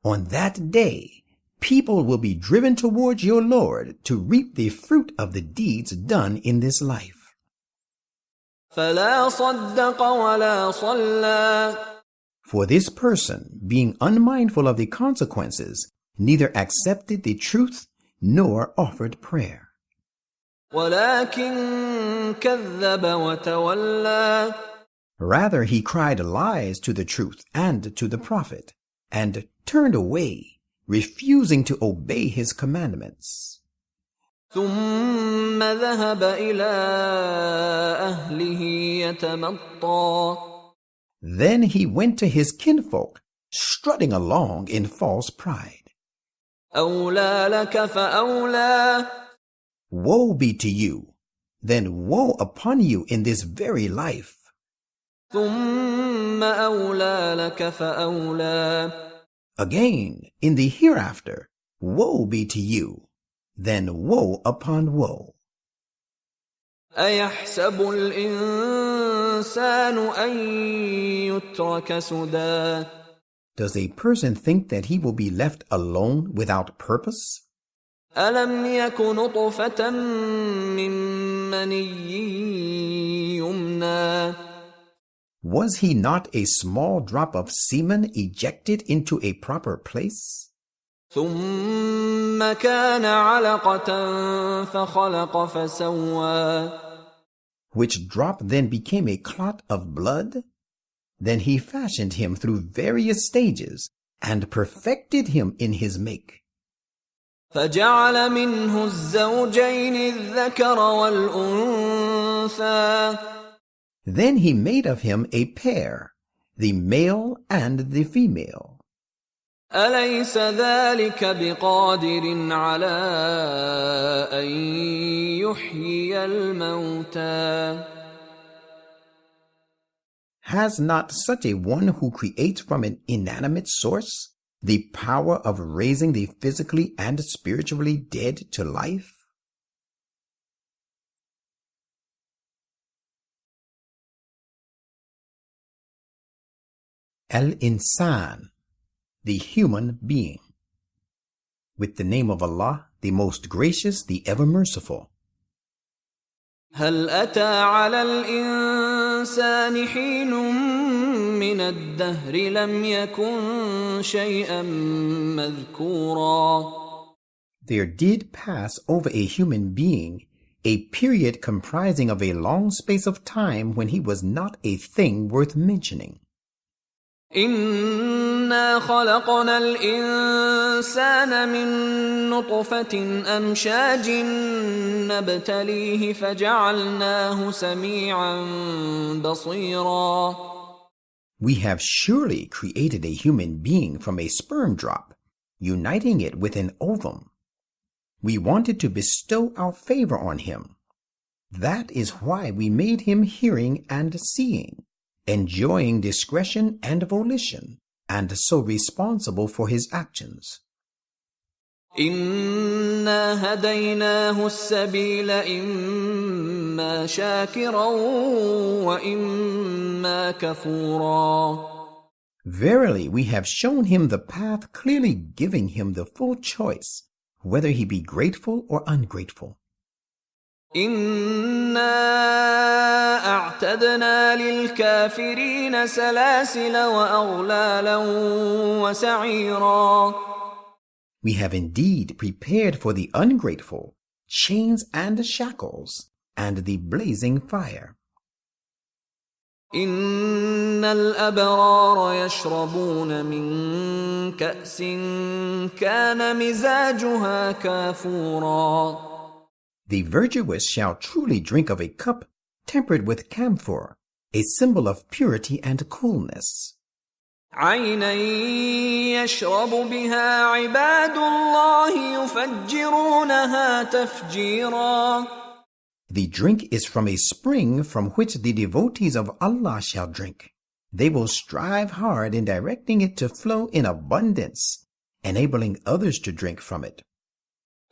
On that day, people will be driven towards your Lord to reap the fruit of the deeds done in this life. فلا صدق ولا صلى. For this person, being unmindful of the consequences, neither accepted the truth nor offered prayer. ولكن كذب وتولى. Rather, he cried lies to the truth and to the prophet, and turned away, refusing to obey his commandments. ثم ذهب إلى أهله يتمطى. Then he went to his kinfolk, strutting along in false pride. أولى لك فأولى. Woe be to you, then woe upon you in this very life. ثم أولى لك فأولى. Again, in the hereafter, woe be to you, then woe upon woe. أيحسب الإنسان أن يترك سدى. Does a person think that he will be left alone without purpose? ألم يك نطفة من مني يمنى. Was he not a small drop of semen ejected into a proper place? ثم كان علقة فخلق فسوى. Which drop then became a clot of blood? Then he fashioned him through various stages and perfected him in his make. فجعل منه الزوجين الذكر والأنثى. Then he made of him a pair, the male and the female. أليس ذلك بقادر على أن يحيي الموتى. Has not such a one who creates from an inanimate source the power of raising the physically and spiritually dead to life? Al-Insan, the human being. With the name of Allah, the most gracious, the ever merciful. هل أتى على الإنسان حين من الدهر لم يكن شيئا مذكورا. There did pass over a human being a period comprising of a long space of time when he was not a thing worth mentioning. إنا خلقنا الإنسان من نطفة أمشاج نبتليه فجعلناه سميعا بصيرا. We have surely created a human being from a sperm drop, uniting it with an ovum. We wanted to bestow our favor on him. That is why we made him hearing and seeing, enjoying discretion and volition, and so responsible for his actions. إنا هديناه السبيل إما شاكرا وإما كفورا. Verily, we have shown him the path, clearly giving him the full choice, whether he be grateful or ungrateful. إنا أعتدنا للكافرين سلاسل وأغلالا وسعيرا. We have indeed prepared for the ungrateful chains and shackles and the blazing fire. إن الأبرار يشربون من كأس كان مزاجها كافورا. The virtuous shall truly drink of a cup tempered with camphor, a symbol of purity and coolness. عينا يشرب بها عباد الله يفجرونها تفجيرا. The drink is from a spring from which the devotees of Allah shall drink. They will strive hard in directing it to flow in abundance, enabling others to drink from it.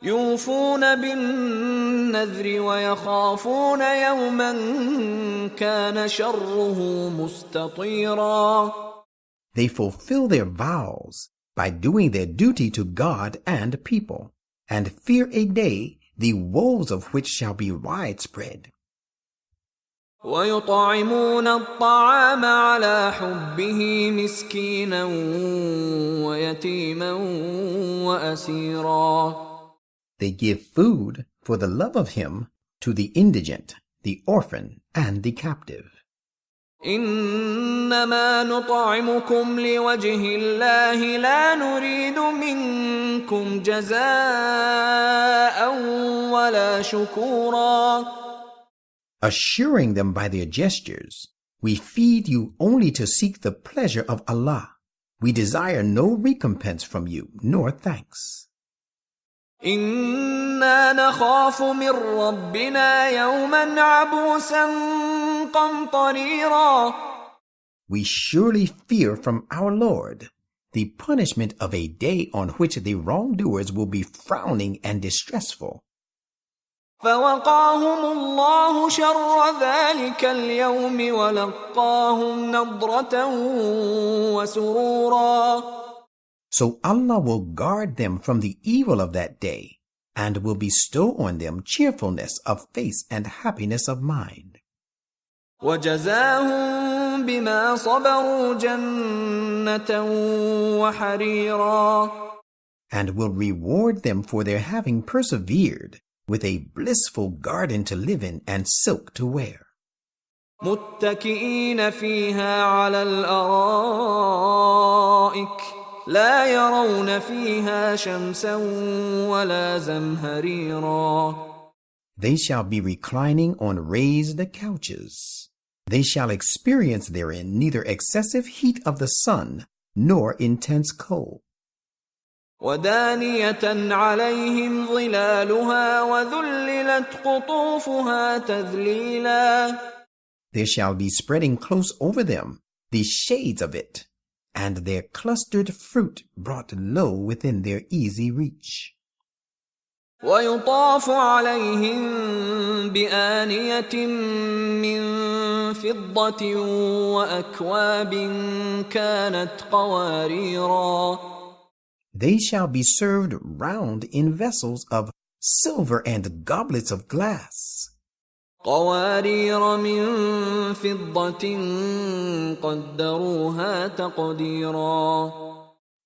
يوفون بالنذر ويخافون يوما كان شره مستطيرا. They fulfill their vows by doing their duty to God and people, and fear a day the woes of which shall be widespread. ويطعمون الطعام على حبه مسكينا ويتيما وأسيرا. They give food for the love of him to the indigent, the orphan, and the captive. إنما نطعمكم لوجه الله لا نريد منكم جزاء ولا شكورا. Assuring them by their gestures, we feed you only to seek the pleasure of Allah. We desire no recompense from you, nor thanks. إنا نخاف من ربنا يوما عبوسا قمطريرا. We surely fear from our Lord the punishment of a day on which the wrongdoers will be frowning and distressful. فوقاهم الله شر ذلك اليوم ولقاهم نضرة وسرورا. So Allah will guard them from the evil of that day, and will bestow on them cheerfulness of face and happiness of mind. وجزاهم بما صبروا جنة وحريرا. And will reward them for their having persevered with a blissful garden to live in and silk to wear. متكئين فيها على الأرائك لا يرون فيها شمسا ولا زمهريرا. They shall be reclining on raised couches. They shall experience therein neither excessive heat of the sun nor intense cold. ودانية عليهم ظلالها وذللت قطوفها تذليلا. There shall be spreading close over them the shades of it, and their clustered fruit brought low within their easy reach. ويطاف عليهم بآنية من فضة وأكواب كانت قواريرا. They shall be served round in vessels of silver and goblets of glass, قوارير من فضة قدروها تقديرا.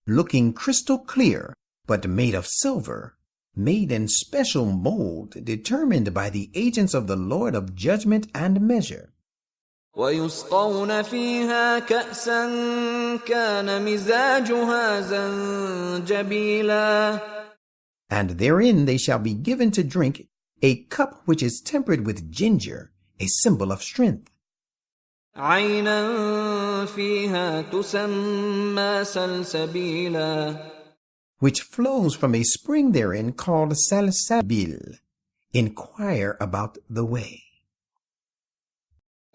looking crystal clear, but made of silver, made in special mold determined by the agents of the Lord of judgment and measure. ويسقون فيها كأسا كان مزاجها زنجبيلا. And therein they shall be given to drink a cup which is tempered with ginger, a symbol of strength. عينا فيها تسمى سلسبيلا. Which flows from a spring therein called Salsabil. Inquire about the way.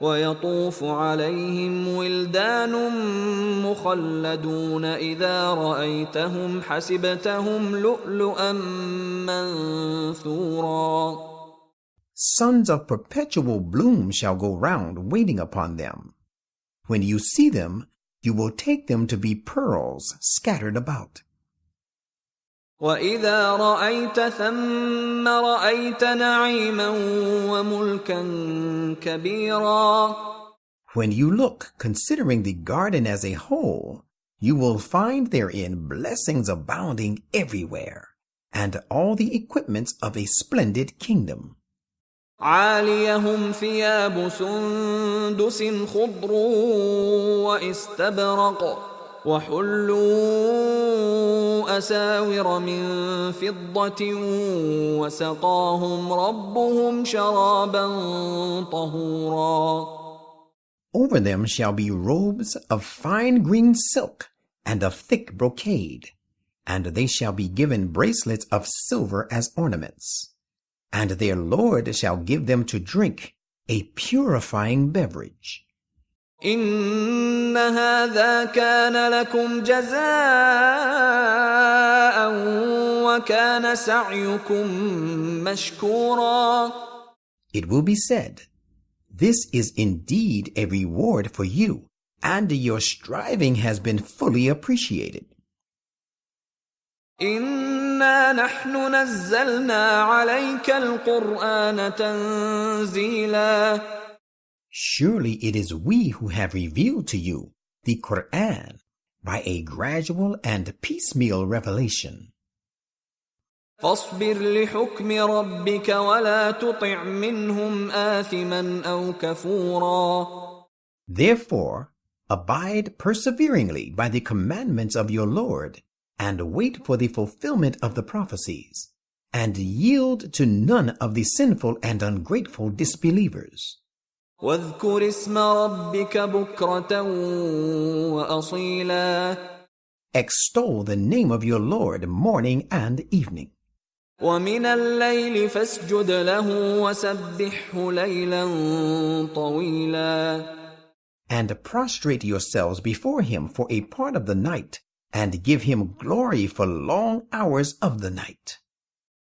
ويطوف عليهم ولدان مخلدون إذا رأيتهم حسبتهم لؤلؤا منثورا. Sons of perpetual bloom shall go round waiting upon them. When you see them, you will take them to be pearls scattered about. وإذا رأيت ثم رأيت نعيما وملكا كبيرا. When you look, considering the garden as a whole, you will find therein blessings abounding everywhere, and all the equipments of a splendid kingdom. عاليهم ثياب سندس خضر واستبرق وحلوا أساور من فضة وسقاهم ربهم شرابا طهورا. Over them shall be robes of fine green silk and of thick brocade, and they shall be given bracelets of silver as ornaments. And their Lord shall give them to drink a purifying beverage. إن هذا كان لكم جزاء وكان سعيكم مشكورا. It will be said, this is indeed a reward for you, and your striving has been fully appreciated. إنا نحن نزلنا عليك القرآن تنزيلا. Surely it is we who have revealed to you the Quran by a gradual and piecemeal revelation. فاصبر لحكم ربك ولا تطع منهم آثما أو كفورا. Therefore, abide perseveringly by the commandments of your Lord, and wait for the fulfillment of the prophecies, and yield to none of the sinful and ungrateful disbelievers. واذكر اسم ربك بكرة وأصيلا. Extol the name of your Lord morning and evening. ومن الليل فاسجد له وسبحه ليلا طويلا. And prostrate yourselves before him for a part of the night, and give him glory for long hours of the night.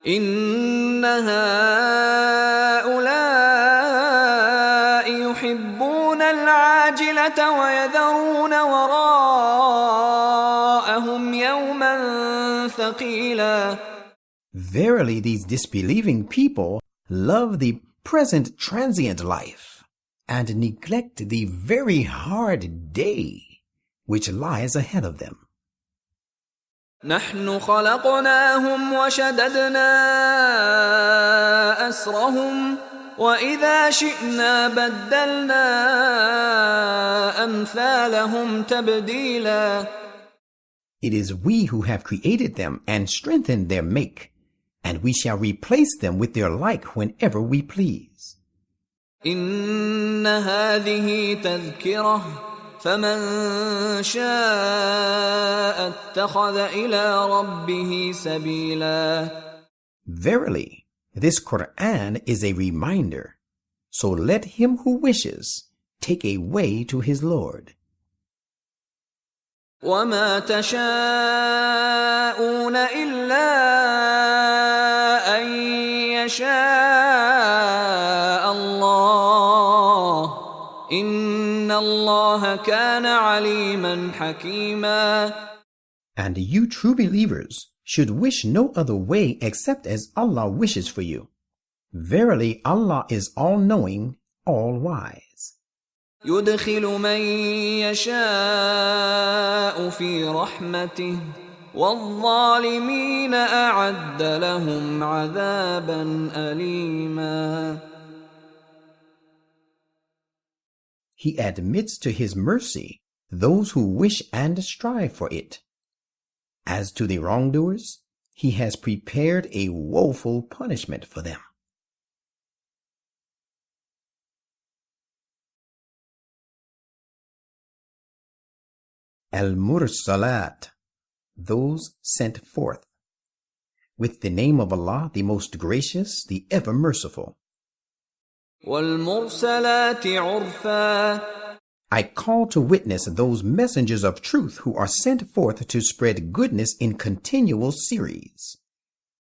إن هؤلاء يحبون العاجلة ويذرون وراءهم يوما ثقيلا. Verily, these disbelieving people love the present transient life, and neglect the very hard day which lies ahead of them. نحن خلقناهم وشددنا أسرهم وإذا شئنا بدلنا أمثالهم تبديلا. It is we who have created them and strengthened their make, and we shall replace them with their like whenever we please. إن هذه تذكرة فمن شاء اتخذ إلى ربه سبيلا. Verily, this Quran is a reminder, so let him who wishes take a way to his Lord. وما تشاءون إلا يشاء الله إن الله كان عليما حكيما. And you true believers should wish no other way except as Allah wishes for you. Verily, Allah is all-knowing, all-wise. يدخل من يشاء في رحمته والظالمين أعد لهم عذابا أليما. He admits to His mercy those who wish and strive for it. As to the wrongdoers, He has prepared a woeful punishment for them. Al-Mursalat, those sent forth. With the name of Allah, the most gracious, the ever merciful. وَالْمُرْسَلَاتِ عُرْفًا, I call to witness those messengers of truth who are sent forth to spread goodness in continual series.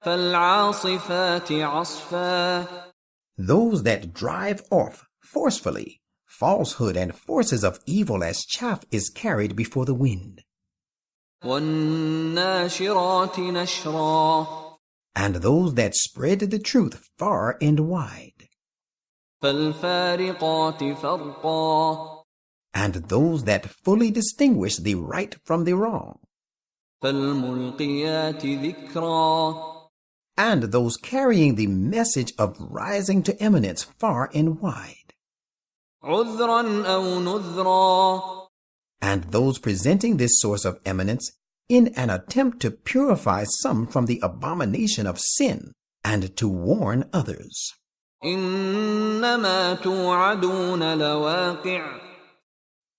فَالْعَاصِفَاتِ عَصْفًا, Those that drive off forcefully falsehood and forces of evil as chaff is carried before the wind. وَالنَّاشِرَاتِ نَشْرًا, And those that spread the truth far and wide. فَالْفَارِقَاتِ فَرْقًا, And those that fully distinguish the right from the wrong. فَالْمُلْقِيَاتِ ذِكْرًا, And those carrying the message of rising to eminence far and wide. عُذْرًا أَوْ نُذْرًا, And those presenting this source of eminence in an attempt to purify some from the abomination of sin and to warn others. إِنَّمَا تُوعَدُونَ لَوَاقِعٌ,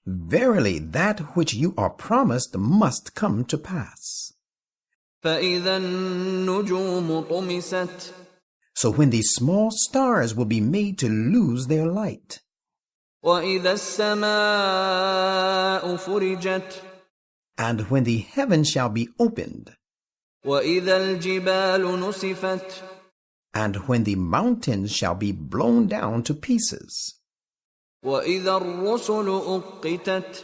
Verily, that which you are promised must come to pass. فَإِذَا النُّجُومُ طُمِسَتْ, So when these small stars will be made to lose their light, وَإِذَا السَّمَاءُ فُرِجَتْ, and when the heaven shall be opened, وَإِذَا الْجِبَالُ نُسِفَتْ, and when the mountains shall be blown down to pieces, وَإِذَا الرُّسُلُ أُقِّتَتْ,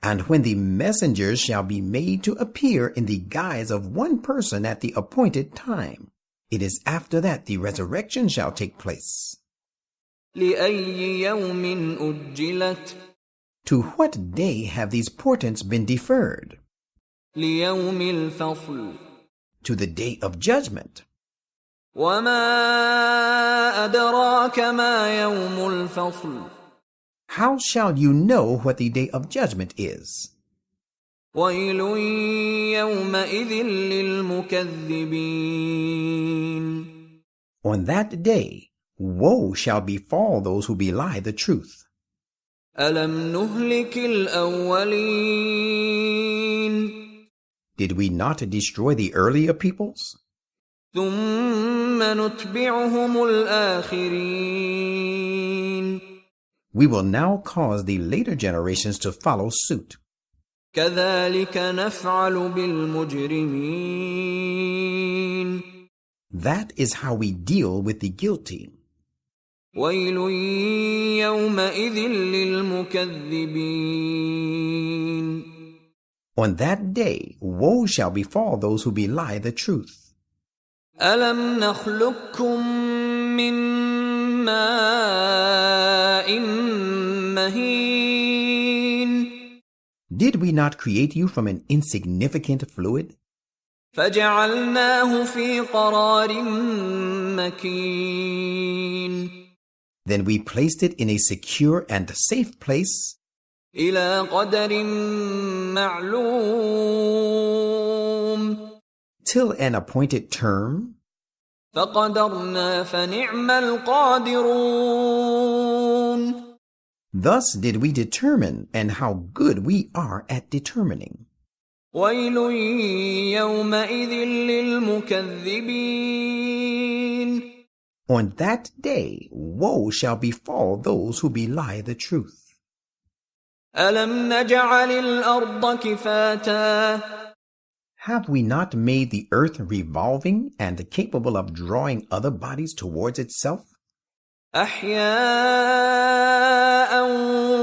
and when the messengers shall be made to appear in the guise of one person at the appointed time, it is after that the resurrection shall take place. لِأَيِّ يَوْمٍ أُجِّلَتْ, To what day have these portents been deferred? لِيَوْمِ الْفَصْلِ, To the day of judgment. وَمَا أَدْرَاكَ مَا يَوْمُ الْفَصْلِ, How shall you know what the day of judgment is? وَيْلٌ يَوْمَئِذٍ لِلْمُكَذِّبِينَ. On that day, woe shall befall those who belie the truth. أَلَمْ نُهْلِكِ الْأَوَّلِينَ, Did we not destroy the earlier peoples? ثُمَّ نُتْبِعُهُمُ الْآخِرِينَ. We will now cause the later generations to follow suit. كَذَلِكَ نَفْعَلُ بِالْمُجْرِمِينَ. That is how we deal with the guilty. وَيْلٌ يَوْمَئِذٍ لِلْمُكَذِّبِينَ. On that day, woe shall befall those who belie the truth. أَلَمْ نَخْلُقكُّم مِّن مَّاءٍ مَّهِينٍ. Did we not create you from an insignificant fluid? فَجَعَلْنَاهُ فِي قَرَارٍ مَّكِينٍ. Then we placed it in a secure and safe place إِلَى قَدَرٍ مَّعْلُومٍ. till an appointed term. فَقَدَرْنَا فَنِعْمَ الْقَادِرُونَ. Thus did we determine, and how good we are at determining. وَيْلٌ يَوْمَئِذٍ لِلْمُكَذِّبِينَ. On that day, woe shall befall those who belie the truth. أَلَمْ نَجْعَلِ الْأَرْضَ كِفَاتًا. Have we not made the earth revolving and capable of drawing other bodies towards itself? أحياء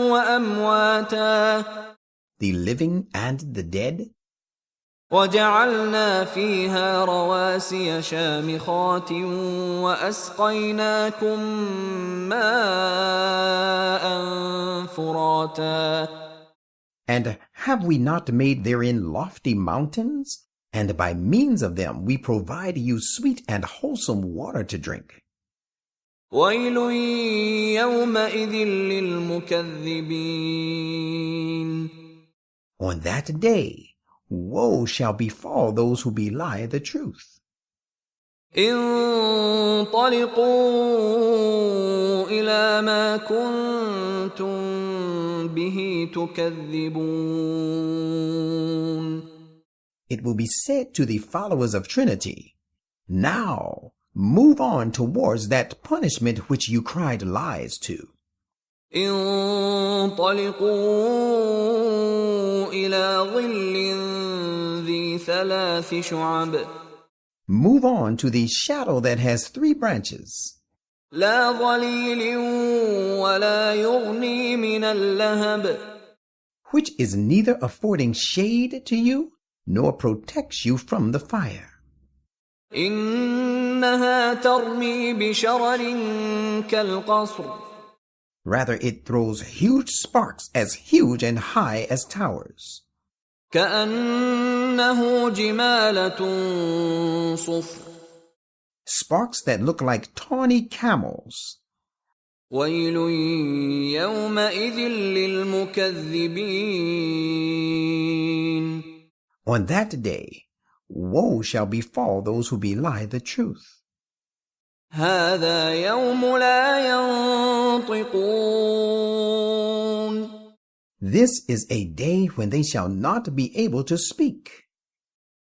وأمواتا The living and the dead? وجعلنا فيها رواسي شامخات وأسقيناكم ماء فراتا. And have we not made therein lofty mountains? And by means of them we provide you sweet and wholesome water to drink. ويل يومئذ للمكذبين. On that day, woe shall befall those who belie the truth. انطلقوا إلى ما كنتم به تكذبون. It will be said to the followers of Trinity, now move on towards that punishment which you cried lies to. انطلقوا إلى ظل ذي ثلاث شعب. Move on to the shadow that has 3 branches, لا ظليل ولا يغني من اللهب. which is neither affording shade to you nor protects you from the fire. إنها ترمي بشرر كالقصر. Rather, it throws huge sparks as huge and high as towers. كأنه جمالة صفر. Sparks that look like tawny camels. ويل يومئذ للمكذبين. On that day, woe shall befall those who belie the truth. هذا يوم لا ينطقون. This is a day when they shall not be able to speak,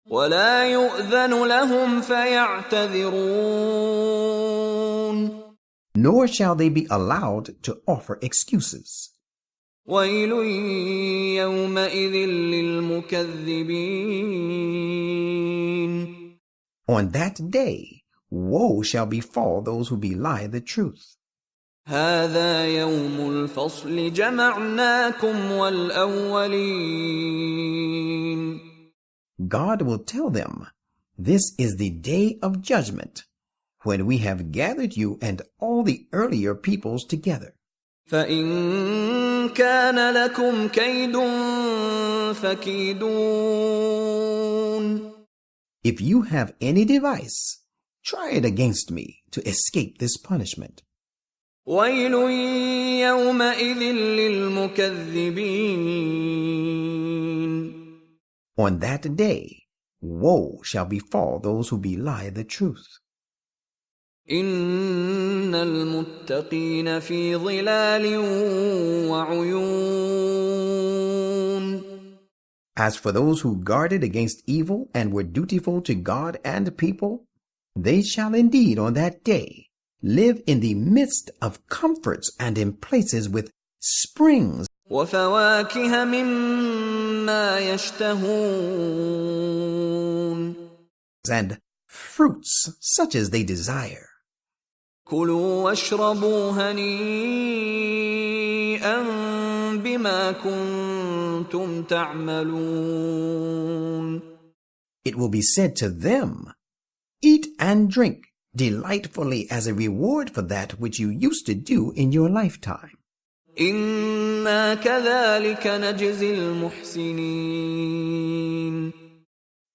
ولا يؤذن لهم فيعتذرون. nor shall they be allowed to offer excuses. ويل يومئذ للمكذبين. On that day, woe shall befall those who belie the truth. هذا يوم الفصل جمعناكم والأولين. God will tell them, this is the day of judgment, when we have gathered you and all the earlier peoples together. فإن كان لكم كيد فكيدون. If you have any device, try it against me to escape this punishment. ويل يومئذ للمكذبين. On that day, woe shall befall those who belie the truth. إن المتقين في ظلال وعيون. As for those who guarded against evil and were dutiful to God and people, they shall indeed on that day live in the midst of comforts and in places with springs وفواكه مما يشتهون. and fruits such as they desire. كلوا واشربوا هنيئا بما كنتم تعملون. It will be said to them, eat and drink delightfully as a reward for that which you used to do in your lifetime. إنا كذلك نجزي المحسنين.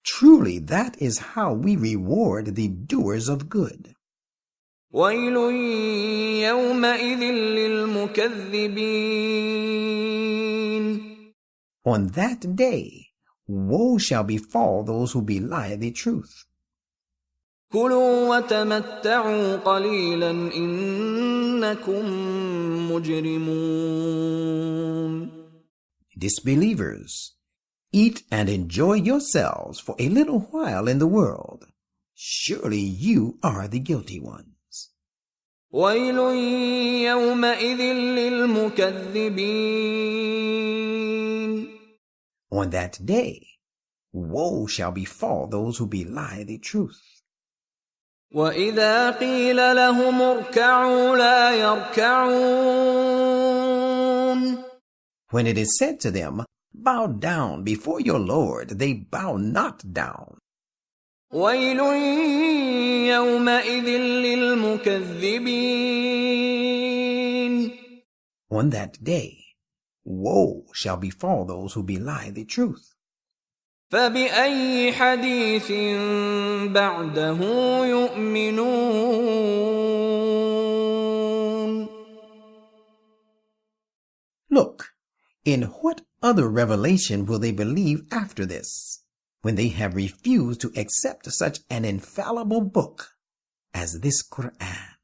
Truly, that is how we reward the doers of good. ويل يومئذ للمكذبين. On that day, woe shall befall those who belie the truth. كلوا وتمتعوا قليلا إنكم مجرمون. Disbelievers, eat and enjoy yourselves for a little while in the world. Surely you are the guilty ones. ويل يومئذ للمكذبين. On that day, Woe shall befall those who belie the truth. وَإِذَا قِيلَ لَهُمُ ارْكَعُوا لَا يَرْكَعُونَ. When it is said to them, bow down before your Lord, they bow not down. وَيْلٌ يَوْمَئِذٍ لِلْمُكَذِّبِينَ. On that day, woe shall befall those who belie the truth. فَبِأَيِّ حَدِيثٍ بَعْدَهُ يُؤْمِنُونَ. Look, in what other revelation will they believe after this, when they have refused to accept such an infallible book as this Quran?